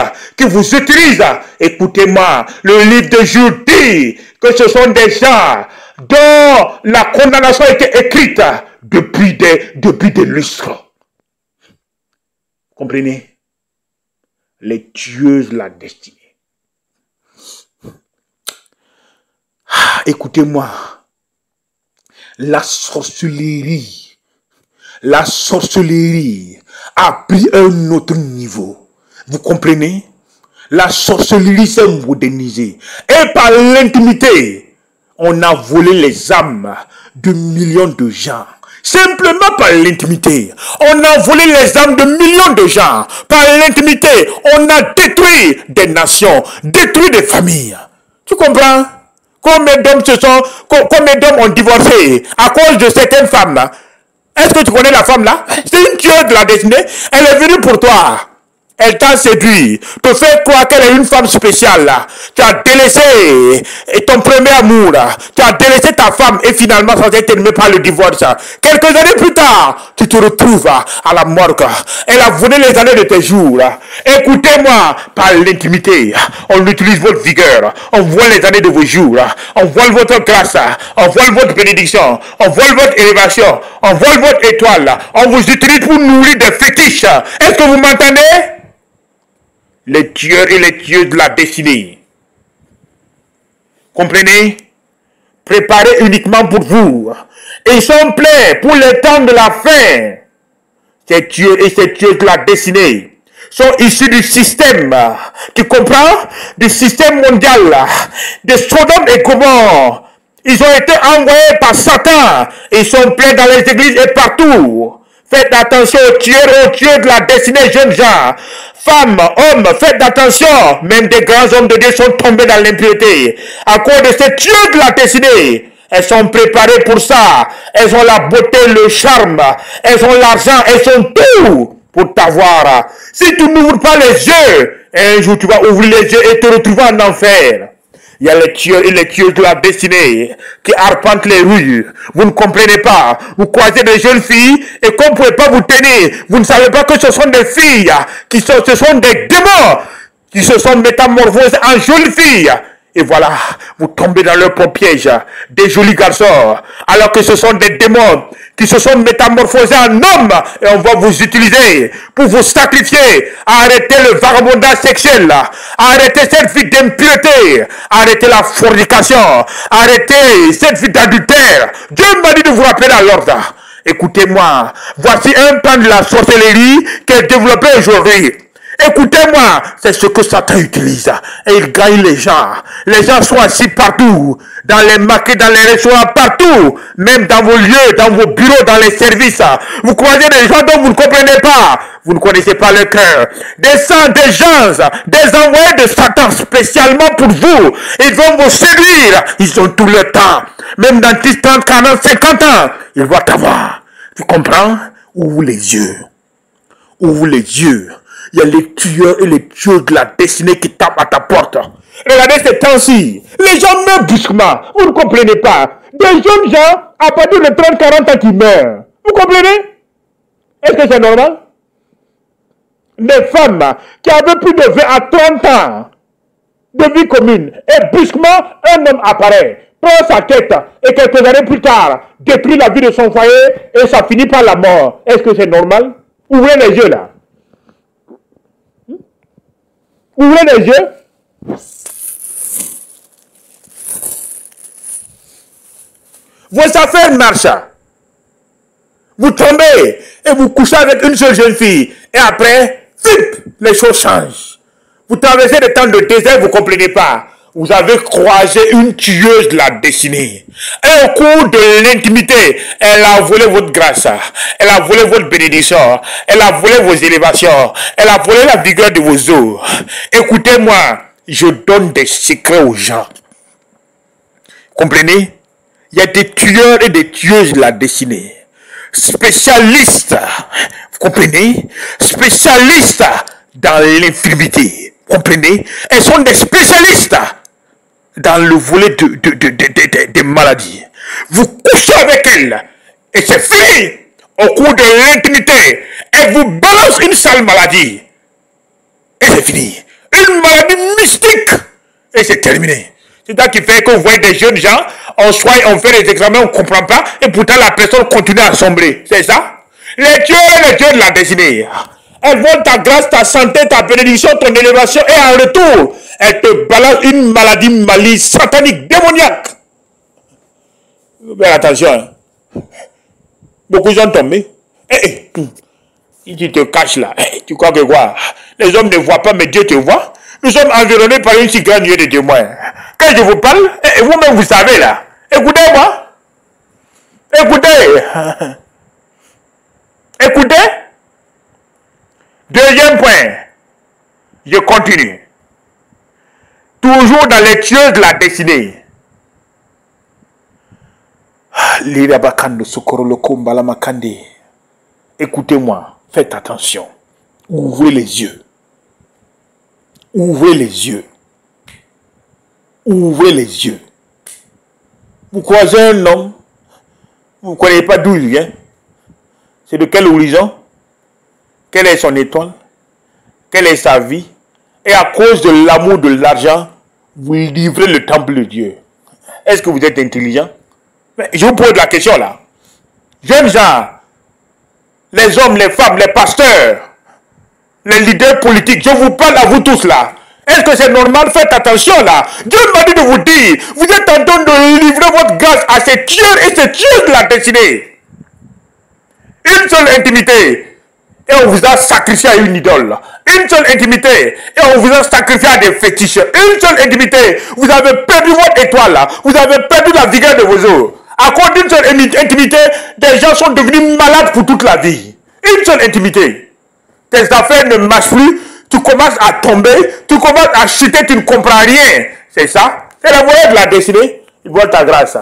Écoutez-moi, le livre de Jude dit que ce sont des gens dont la condamnation a été écrite depuis des lustres. Comprenez? Les tueuses de la destinée. Écoutez-moi. La sorcellerie a pris un autre niveau. Vous comprenez? La sorcellerie s'est modernisée. Et par l'intimité, on a volé les âmes de millions de gens. Simplement par l'intimité. On a volé les âmes de millions de gens. Par l'intimité, on a détruit des nations, détruit des familles. Tu comprends? Combien d'hommes ont divorcé à cause de certaines femmes? Est-ce que tu connais la femme là? C'est une tueuse de la destinée. Elle est venue pour toi. Elle t'a séduit, te fait croire qu'elle est une femme spéciale. Tu as délaissé ton premier amour. Tu as délaissé ta femme et finalement, sans être aimé par le divorce. Quelques années plus tard, tu te retrouves à la morgue. Elle a volé les années de tes jours. Écoutez-moi, par l'intimité, on utilise votre vigueur. On vole les années de vos jours. On vole votre grâce. On vole votre bénédiction. On vole votre élévation. On vole votre étoile. On vous utilise pour nourrir des fétiches. Est-ce que vous m'entendez? Les tueurs et les tueuses de la destinée. Comprenez? Préparés uniquement pour vous. Ils sont prêts pour le temps de la fin. Ces tueurs et ces tueuses de la destinée sont issus du système. Tu comprends? Du système mondial. De Sodome et Gomorrhe. Ils ont été envoyés par Satan. Ils sont pleins dans les églises et partout. Faites attention aux tueurs de la destinée, jeunes gens. Femmes, hommes, faites attention. Même des grands hommes de Dieu sont tombés dans l'impureté. À cause de ces tueurs de la destinée. Elles sont préparées pour ça. Elles ont la beauté, le charme. Elles ont l'argent. Elles ont tout pour t'avoir. Si tu n'ouvres pas les yeux, un jour tu vas ouvrir les yeux et te retrouver en enfer. Il y a les tueurs et les tueuses de la destinée qui arpentent les rues. Vous ne comprenez pas. Vous croisez des jeunes filles et comme vous ne pouvez pas vous tenir, vous ne savez pas que ce sont des filles, ce sont des démons qui se sont métamorphosés en jolies filles. Et voilà, vous tombez dans leur propre piège, des jolis garçons, alors que ce sont des démons qui se sont métamorphosés en hommes et on va vous utiliser pour vous sacrifier. Arrêtez le vagabondage sexuel, arrêtez cette vie d'impureté, arrêtez la fornication, arrêtez cette vie d'adultère. Dieu m'a dit de vous rappeler à l'ordre. Écoutez-moi, voici un plan de la sorcellerie qui est développé aujourd'hui. Écoutez-moi, c'est ce que Satan utilise. Et il gagne les gens. Les gens sont assis partout. Dans les marchés, dans les restaurants, partout. Même dans vos lieux, dans vos bureaux, dans les services. Vous croisez des gens dont vous ne comprenez pas. Vous ne connaissez pas le cœur. Des saints, des gens, des envoyés de Satan spécialement pour vous. Ils vont vous séduire. Ils ont tout le temps. Même dans 10, 30, 40, 50 ans. Ils vont t'avoir. Tu comprends? Ouvre les yeux. Ouvre les yeux. Il y a les tueurs et les tueuses de la destinée qui tapent à ta porte. Regardez ces temps-ci. Les gens meurent brusquement. Vous ne comprenez pas. Des jeunes gens, à partir de 30-40 ans, qui meurent. Vous comprenez? Est-ce que c'est normal? Des femmes qui avaient plus de 20 à 30 ans de vie commune. Et brusquement, un homme apparaît, prend sa tête et quelques années plus tard, détruit la vie de son foyer et ça finit par la mort. Est-ce que c'est normal? Ouvrez les yeux là. Ouvrez les yeux. Vos affaires marchent. Vous tombez et vous couchez avec une seule jeune fille. Et après, les choses changent. Vous traversez des temps de désert, vous ne comprenez pas. Vous avez croisé une tueuse de la destinée. Et au cours de l'intimité, elle a volé votre grâce. Elle a volé votre bénédiction. Elle a volé vos élévations. Elle a volé la vigueur de vos os. Écoutez-moi, je donne des secrets aux gens. Comprenez? Il y a des tueurs et des tueuses de la destinée. Spécialistes. Vous comprenez? Spécialistes dans l'infirmité. Vous comprenez? Elles sont des spécialistes dans le volet des maladies. Vous couchez avec elles et c'est fini. Au cours de l'intimité, elles vous balancent une sale maladie. Et c'est fini. Une maladie mystique. Et c'est terminé. C'est ça qui fait qu'on voit des jeunes gens, on soigne, on fait les examens, on ne comprend pas, et pourtant la personne continue à sombrer. C'est ça? Les dieux et les dieux de la destinée. Elles veulent ta grâce, ta santé, ta bénédiction, ton élévation, et en retour, elles te balancent une maladie maligne, satanique, démoniaque. Mais attention, beaucoup sont tombés. Si tu te caches là, tu crois que quoi? Les hommes ne voient pas, mais Dieu te voit. Nous sommes environnés par une si grande nuée de témoins. Quand je vous parle, vous-même vous savez là. Écoutez-moi. Écoutez. Écoutez. Deuxième point. Je continue. Toujours dans les tueuses de la destinée. Écoutez-moi. Faites attention. Ouvrez les yeux. Ouvrez les yeux. Ouvrez les yeux. Vous croisez un homme, vous ne connaissez pas d'où il vient. C'est de quel horizon? Quelle est son étoile? Quelle est sa vie? Et à cause de l'amour de l'argent, vous livrez le temple de Dieu. Est-ce que vous êtes intelligent? Mais je vous pose la question là. Jeunes gens, les hommes, les femmes, les pasteurs, les leaders politiques, je vous parle à vous tous là. Est-ce que c'est normal? Faites attention là. Dieu m'a dit de vous dire, vous êtes en train de livrer votre grâce à ces tueurs et ces tueurs de la destinée. Une seule intimité, et on vous a sacrifié à une idole. Une seule intimité, et on vous a sacrifié à des fétiches. Une seule intimité, vous avez perdu votre étoile, vous avez perdu la vigueur de vos os. À cause d'une seule intimité, des gens sont devenus malades pour toute la vie. Une seule intimité. Tes affaires ne marchent plus, tu commences à tomber, tu commences à chuter, tu ne comprends rien. C'est ça? C'est la voie de la destinée. Il vole ta grâce,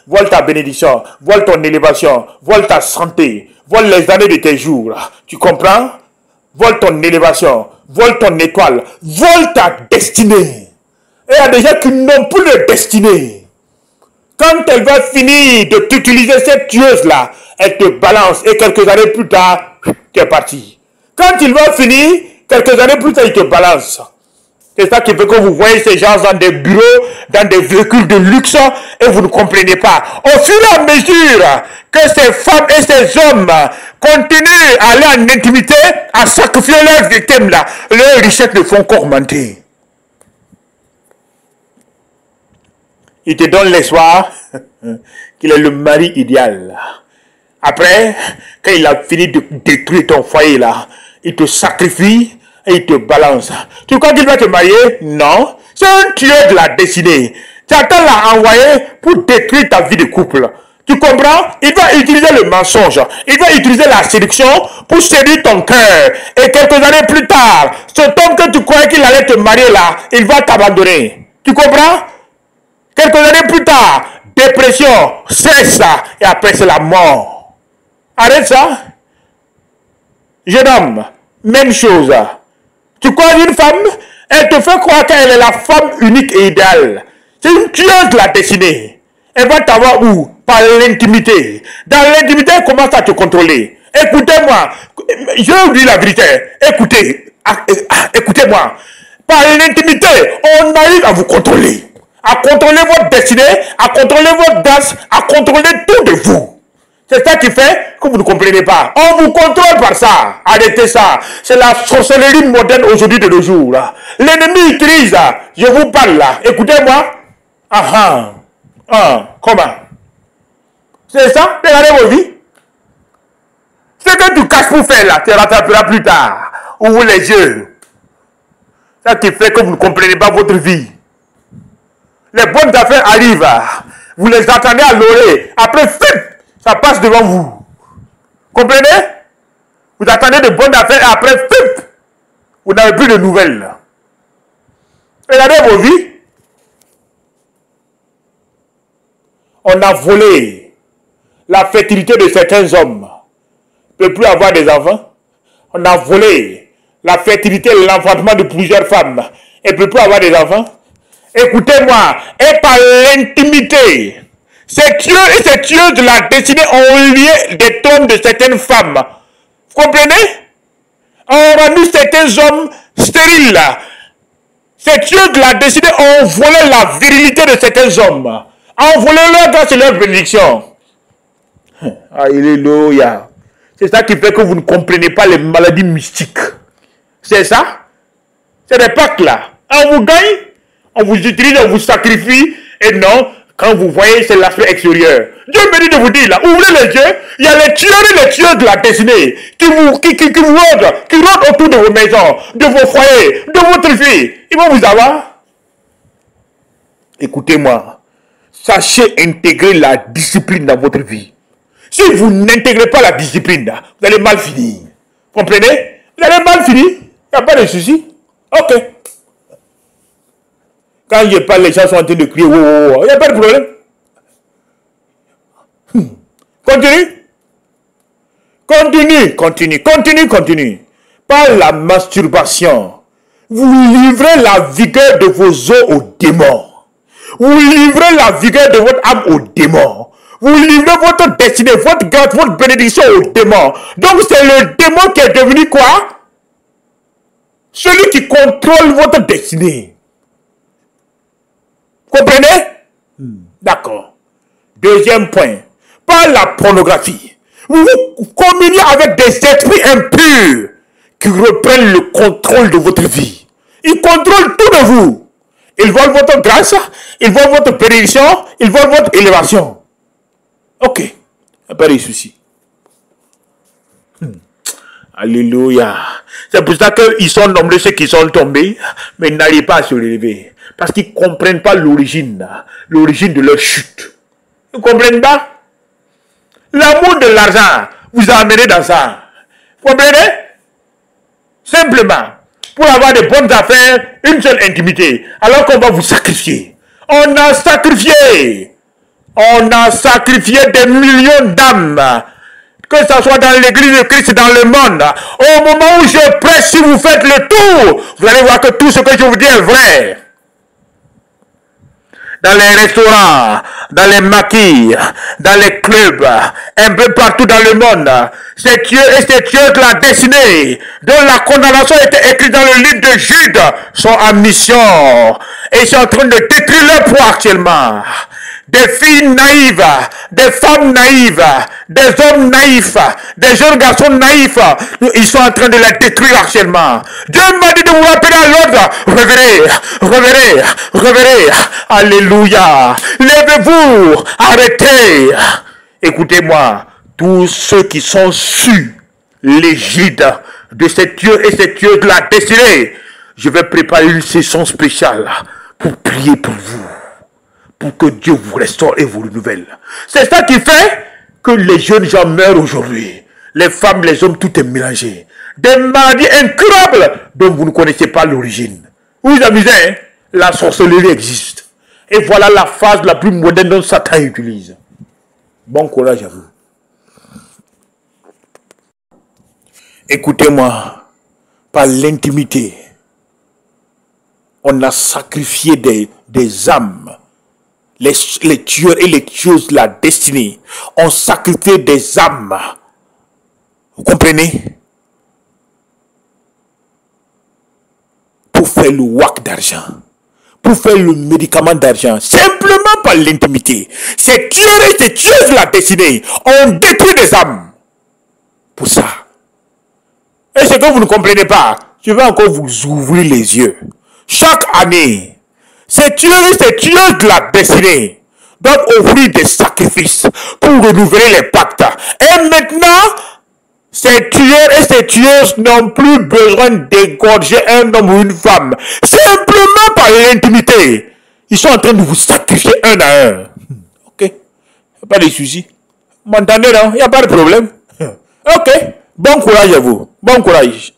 vole ta bénédiction, vole ton élévation, vole ta santé, vole les années de tes jours. Tu comprends? Vole ton élévation, vole ton étoile, vole ta destinée. Et il y a des gens qui n'ont plus de destinée. Quand elle va finir de t'utiliser cette tueuse-là, elle te balance et quelques années plus tard, tu es parti. Quand il va finir, quelques années plus tard, il te balance. C'est ça qui fait que vous voyez ces gens dans des bureaux, dans des véhicules de luxe et vous ne comprenez pas. Au fur et à mesure que ces femmes et ces hommes continuent à aller en intimité, à sacrifier leurs victimes là, leurs richesses ne font qu'augmenter. Il te donne l'espoir qu'il est le mari idéal. Après, quand il a fini de détruire ton foyer là, il te sacrifie et il te balance. Tu crois qu'il va te marier? Non. C'est un tueur de la destinée. Satan l'a envoyé pour détruire ta vie de couple. Tu comprends? Il va utiliser le mensonge. Il va utiliser la séduction pour séduire ton cœur. Et quelques années plus tard, cet homme que tu croyais qu'il allait te marier là, il va t'abandonner. Tu comprends? Quelques années plus tard, dépression, stress, et après c'est la mort. Arrête ça. Jeune homme, même chose. Tu crois une femme, elle te fait croire qu'elle est la femme unique et idéale. C'est une tueuse de la destinée. Elle va t'avoir où? Par l'intimité. Dans l'intimité, elle commence à te contrôler. Écoutez-moi, je vous dis la vérité. Écoutez-moi. Par l'intimité, on arrive à vous contrôler. À contrôler votre destinée, à contrôler votre grâce, à contrôler tout de vous. C'est ça qui fait que vous ne comprenez pas. On vous contrôle par ça. Arrêtez ça. C'est la sorcellerie moderne aujourd'hui de nos jours. L'ennemi utilise, je vous parle là. Écoutez-moi. Comment? C'est ça? Regardez vos vies. Ce que tu caches pour faire là, tu rattraperas plus tard. Ouvrez les yeux. Ça qui fait que vous ne comprenez pas votre vie. Les bonnes affaires arrivent. Vous les attendez à l'oreille. Après, ça passe devant vous. Comprenez? Vous attendez de bonnes affaires et après, vous n'avez plus de nouvelles. Regardez vos vies. On a volé la fertilité de certains hommes. Ils ne peuvent plus avoir des enfants. On a volé la fertilité et l'enfantement de plusieurs femmes. Ils ne peuvent plus avoir des enfants. Écoutez-moi, et par l'intimité, ces tueurs et ces tueuses de la destinée ont lié des trônes de certaines femmes. Vous comprenez? On rendu certains hommes stériles. Ces tueurs de la destinée ont volé la virilité de certains hommes. Ont volé leur grâce et leur bénédiction. Alléluia. C'est ça qui fait que vous ne comprenez pas les maladies mystiques. C'est ça? C'est des pactes là. On vous gagne. On vous utilise, on vous sacrifie, et non, quand vous voyez, c'est l'aspect extérieur. Dieu me dit de vous dire, là, ouvrez les yeux, il y a les tueurs de la destinée, qui vous rôdent autour de vos maisons, de vos foyers, de votre vie. Ils vont vous avoir. Écoutez-moi, sachez intégrer la discipline dans votre vie. Si vous n'intégrez pas la discipline, vous allez mal finir. Comprenez? Vous allez mal finir, il n'y a pas de souci. Ok. Quand je parle, les gens sont en train de crier, il n'y a pas de problème. Continue. Par la masturbation, Vous livrez la vigueur de vos os aux démons. Vous livrez la vigueur de votre âme aux démons. Vous livrez votre destinée, votre grâce, votre bénédiction aux démons. Donc c'est le démon qui est devenu quoi? Celui qui contrôle votre destinée. Comprenez? D'accord. Deuxième point. Par la pornographie. Vous communiez avec des esprits impurs qui reprennent le contrôle de votre vie. Ils contrôlent tout de vous. Ils veulent votre grâce, ils veulent votre bénédiction, ils veulent votre élévation. Ok. Il n'y a pas de souci. Alléluia. C'est pour ça qu'ils sont nombreux ceux qui sont tombés, mais ils n'arrivent pas à se relever. Parce qu'ils ne comprennent pas l'origine de leur chute. Ils ne comprennent pas? L'amour de l'argent vous a amené dans ça. Vous comprenez? Simplement, pour avoir de bonnes affaires, une seule intimité, alors qu'on va vous sacrifier. On a sacrifié des millions d'âmes, que ce soit dans l'église de Christ, dans le monde. Au moment où je prêche, si vous faites le tour, vous allez voir que tout ce que je vous dis est vrai. Dans les restaurants, dans les maquis, dans les clubs, un peu partout dans le monde. Ces dieux et ces tueuses-là destinés, dont la condamnation était écrite dans le livre de Jude, sont en mission. Et ils sont en train de détruire leur poids actuellement. Des filles naïves, des femmes naïves, des hommes naïfs, des jeunes garçons naïfs, ils sont en train de les détruire actuellement. Dieu m'a dit de vous rappeler à l'ordre. Revenez. Alléluia. Levez-vous, arrêtez. Écoutez-moi, tous ceux qui sont sous l'égide de ces dieux et ces tueuses-là destinés, je vais préparer une session spéciale pour prier pour vous. Pour que Dieu vous restaure et vous renouvelle. C'est ça qui fait que les jeunes gens meurent aujourd'hui. Les femmes, les hommes, tout est mélangé. Des maladies incurables dont vous ne connaissez pas l'origine. Vous vous amusez, hein? La sorcellerie existe. Et voilà la phase la plus moderne dont Satan utilise. Bon courage à vous. Écoutez-moi, par l'intimité, on a sacrifié des âmes. Les tueurs et les tueuses de la destinée ont sacrifié des âmes. Vous comprenez? Pour faire le wak d'argent. Pour faire le médicament d'argent. Simplement par l'intimité. Ces tueurs et ces tueuses de la destinée ont détruit des âmes. Pour ça. Et ce que vous ne comprenez pas, je vais encore vous ouvrir les yeux. Chaque année, ces tueurs et ces tueuses de la destinée doivent offrir des sacrifices pour renouveler les pactes. Et maintenant, ces tueurs et ces tueuses n'ont plus besoin d'égorger un homme ou une femme. Simplement par l'intimité. Ils sont en train de vous sacrifier un à un. Ok? Il n'y a pas de souci. Vous m'entendez, non? Il n'y a pas de problème. Ok. Bon courage à vous. Bon courage.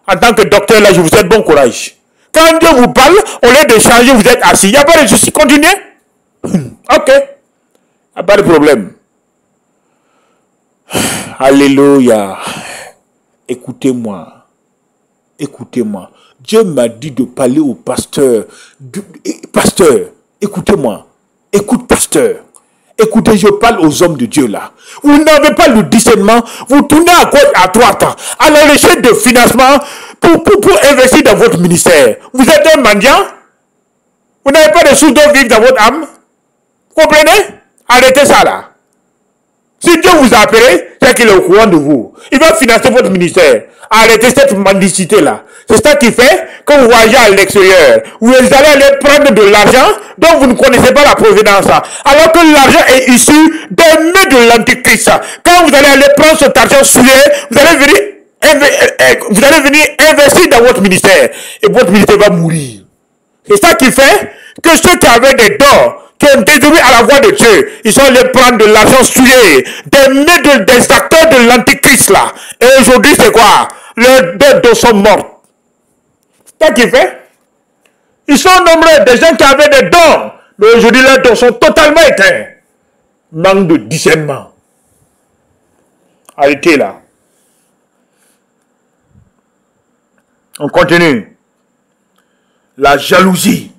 En tant que docteur, là, je vous souhaite bon courage. Quand Dieu vous parle, au lieu de changer, vous êtes assis. Il n'y a pas de souci. Continuez. Ok. Il n'y a pas de problème. Alléluia. Écoutez-moi. Écoutez-moi. Dieu m'a dit de parler au pasteur. Pasteur, écoutez-moi. Écoute, pasteur. Écoutez, je parle aux hommes de Dieu là. Vous n'avez pas le discernement. Vous tournez à gauche, à droite, à la recherche de financement pour investir dans votre ministère. Vous êtes un mendiant. Vous n'avez pas de sous d'eau vivre dans votre âme. Vous comprenez? Arrêtez ça là. Si Dieu vous a appelé, c'est qu'il est au courant de vous. Il va financer votre ministère. Arrêtez cette mendicité là. C'est ça qui fait que vous voyagez à l'extérieur. Vous allez aller prendre de l'argent dont vous ne connaissez pas la provenance. Alors que l'argent est issu des mains de l'antichrist. Quand vous allez aller prendre cet argent souillé, vous allez venir investir dans votre ministère. Et votre ministère va mourir. C'est ça qui fait que ceux qui avaient des dons, qui ont désobéi à la voix de Dieu, ils sont allés prendre de l'argent souillé, des mains des acteurs de l'antichrist là. Et aujourd'hui c'est quoi? Leurs dons sont morts. C'est ça qui fait. Ils sont nombreux, des gens qui avaient des dons, mais aujourd'hui leurs dons sont totalement éteints. Manque de discernement. Arrêtez là. On continue. La jalousie.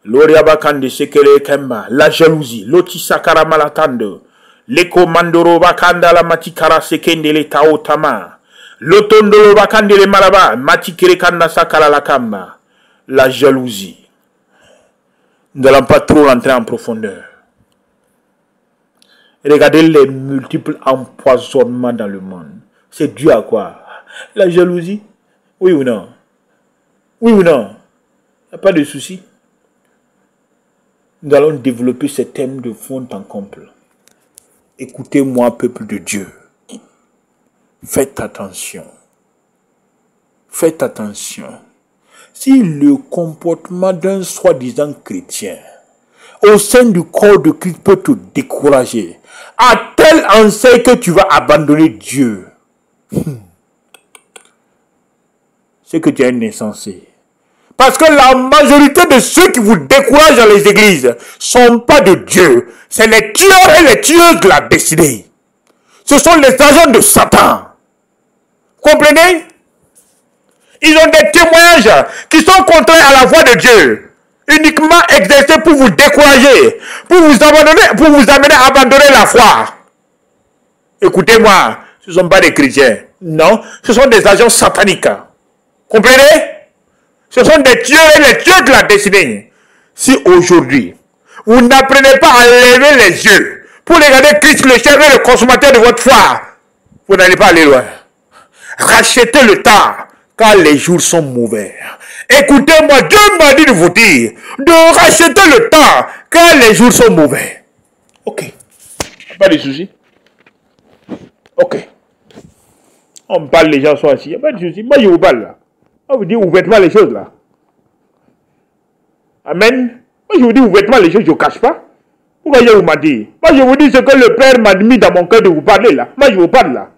L'oriabakande sekele kemba. La jalousie. Loti sakara malatando. Leko mandoro bakanda la matikara sekende le tao tama. Lotondolo bakande le malaba. Matikere kanda sakara la kamba. La jalousie. Nous n'allons pas trop rentrer en profondeur. Regardez les multiples empoisonnements dans le monde. C'est dû à quoi? La jalousie? Oui ou non? Oui ou non? Il n'y a pas de souci. Nous allons développer ce thème de fond en comble. Écoutez-moi, peuple de Dieu. Faites attention. Faites attention. Si le comportement d'un soi-disant chrétien au sein du corps de Christ peut te décourager, à tel enseigne que tu vas abandonner Dieu, c'est que tu es un insensé. Parce que la majorité de ceux qui vous découragent dans les églises ne sont pas de Dieu. C'est les tueurs et les tueuses de la destinée. Ce sont les agents de Satan. Comprenez? Ils ont des témoignages qui sont contraires à la voix de Dieu. Uniquement exercés pour vous décourager, pour vous amener à abandonner la foi. Écoutez-moi, ce ne sont pas des chrétiens. Non, ce sont des agents sataniques. Comprenez? Ce sont des tueurs et les tueurs de la destinée. Si aujourd'hui, vous n'apprenez pas à lever les yeux pour regarder Christ, le chef et le consommateur de votre foi, vous n'allez pas aller loin. Rachetez le temps, car les jours sont mauvais. Écoutez-moi, Dieu m'a dit de vous dire de racheter le temps, car les jours sont mauvais. Ok. Pas de soucis. Ok. On parle, les gens sont assis. Il n'y a pas de soucis. Moi, je vous parle là. Moi, je vous dis ouvertement les choses là. Amen. Moi, je vous dis ouvertement les choses, je ne cache pas. Pourquoi je vous m'a dit? Moi, je vous dis ce que le Père m'a mis dans mon cœur de vous parler là. Moi, je vous parle là.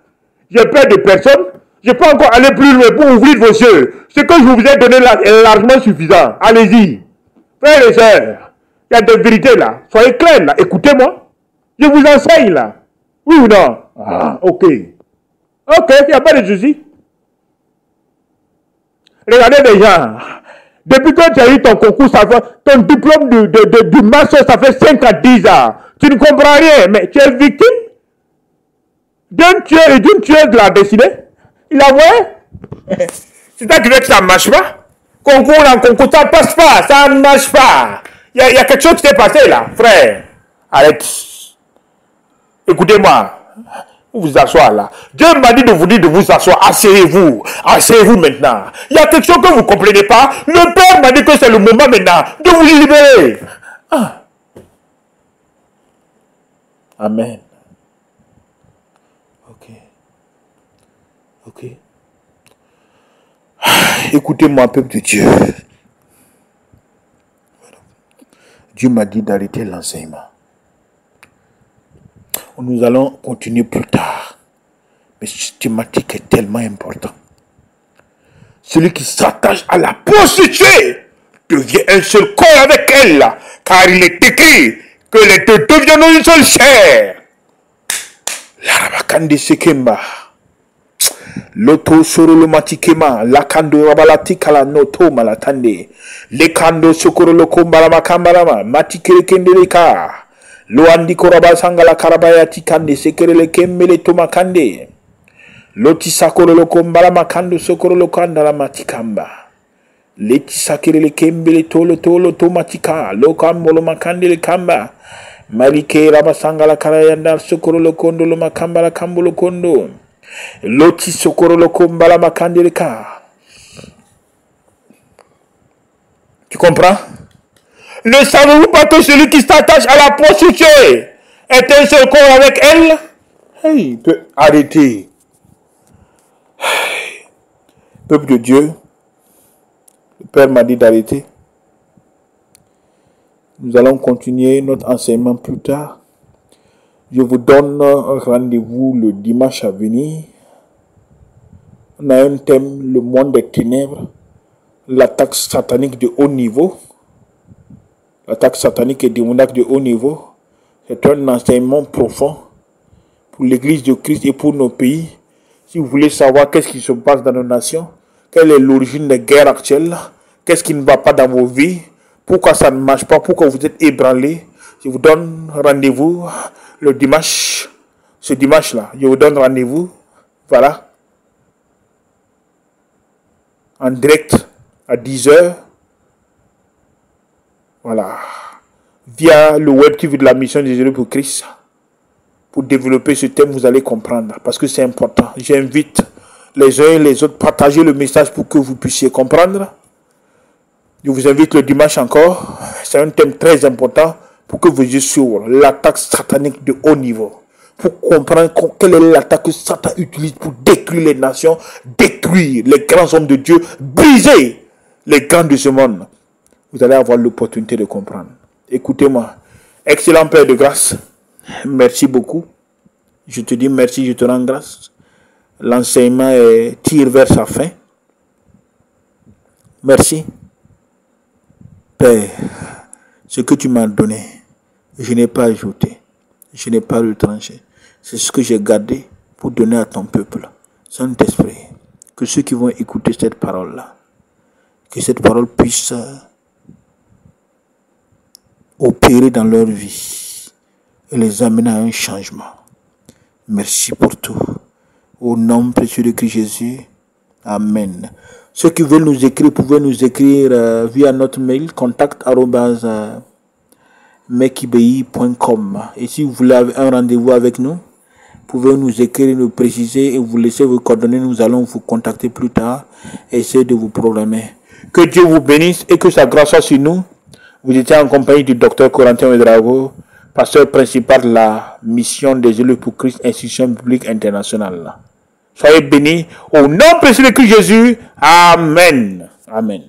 J'ai peur de personne. Je peux encore aller plus loin pour ouvrir vos yeux. Ce que je vous ai donné là est largement suffisant. Allez-y. Frères et sœurs, il y a des vérités là. Soyez clairs là. Écoutez-moi. Je vous enseigne là. Oui ou non? Ah, ok. Ok, il n'y a pas de souci. Regardez les gens. Depuis que tu as eu ton concours, ton diplôme du master, ça fait 5 à 10 ans. Tu ne comprends rien, mais tu es victime d'un tueur et d'une tueuse de la destinée. Il a vu? C'est ça qui veut que ça ne marche pas. Concours en concours, ça ne passe pas, ça ne marche pas. Il y a quelque chose qui s'est passé là, frère. Arrête. Écoutez-moi. Vous vous asseoir là. Dieu m'a dit de vous dire de vous asseoir. Asseyez-vous. Asseyez-vous maintenant. Il y a quelque chose que vous ne comprenez pas. Le Père m'a dit que c'est le moment maintenant de vous libérer. Ah. Amen. Ok. Ok. Écoutez-moi, peuple de Dieu. Dieu m'a dit d'arrêter l'enseignement. Nous allons continuer plus tard. Mais cette thématique est tellement importante. Celui qui s'attache à la prostituée devient un seul corps avec elle. Car il est écrit que les deux deviennent une seule chair. Larabakande sekemba. Loto sorolo matikema. Lakando rabalati kala noto malatande. Lekando sokorolo kombala makambalama. Matikere kendeleka. Loandi koraba sangala karabaya tikande sekerele kembele tomakande. Loti sakorolo kombala makando sokorolo kandala matikamba. Leti sakerele kembele tolo tomatika. Lokambolo makande le kamba. Malike raba sangala karayanda sokorolo kondo lo makamba la kambolo kondo. Loti sokorolo kombala makande le ka. Tu comprends? Ne savez-vous pas que celui qui s'attache à la prostituée est un seul corps avec elle? Hey, arrêtez. Peuple de Dieu, le Père m'a dit d'arrêter. Nous allons continuer notre enseignement plus tard. Je vous donne un rendez-vous le dimanche à venir. On a un thème, le monde des ténèbres, l'attaque satanique de haut niveau. L'attaque satanique et démoniaque de haut niveau, c'est un enseignement profond pour l'Église de Christ et pour nos pays. Si vous voulez savoir qu'est-ce qui se passe dans nos nations, Quelle est l'origine des guerres actuelles? Qu'est-ce qui ne va pas dans vos vies? Pourquoi ça ne marche pas? Pourquoi vous êtes ébranlés? Je vous donne rendez-vous le dimanche. Ce dimanche-là, je vous donne rendez-vous. Voilà. En direct à 10h. Voilà. Via le web TV de la mission des élus pour Christ. Pour développer ce thème, vous allez comprendre. Parce que c'est important. J'invite les uns et les autres à partager le message pour que vous puissiez comprendre. Je vous invite le dimanche encore. C'est un thème très important pour que vous ayez sur l'attaque satanique de haut niveau. Pour comprendre quelle est l'attaque que Satan utilise pour détruire les nations, détruire les grands hommes de Dieu, briser les grands de ce monde. Vous allez avoir l'opportunité de comprendre. Écoutez-moi. Excellent Père de grâce. Merci beaucoup. Je te dis merci, je te rends grâce. L'enseignement tire vers sa fin. Merci. Père, ce que tu m'as donné, je n'ai pas ajouté, je n'ai pas retranché. C'est ce que j'ai gardé pour donner à ton peuple. Saint-Esprit, que ceux qui vont écouter cette parole-là, que cette parole puisse opérer dans leur vie et les amener à un changement. Merci pour tout. Au nom précieux de Christ Jésus. Amen. Ceux qui veulent nous écrire, pouvez nous écrire via notre mail contact@mekibei.com. Et si vous voulez un rendez-vous avec nous, pouvez nous écrire, nous préciser et vous laisser vos coordonnées. Nous allons vous contacter plus tard et essayer de vous programmer. Que Dieu vous bénisse et que sa grâce soit sur nous. Vous étiez en compagnie du docteur Corentin Ouedraogo, pasteur principal de la mission des élus pour Christ, institution publique internationale. Soyez bénis au nom précieux de Christ Jésus. Amen. Amen.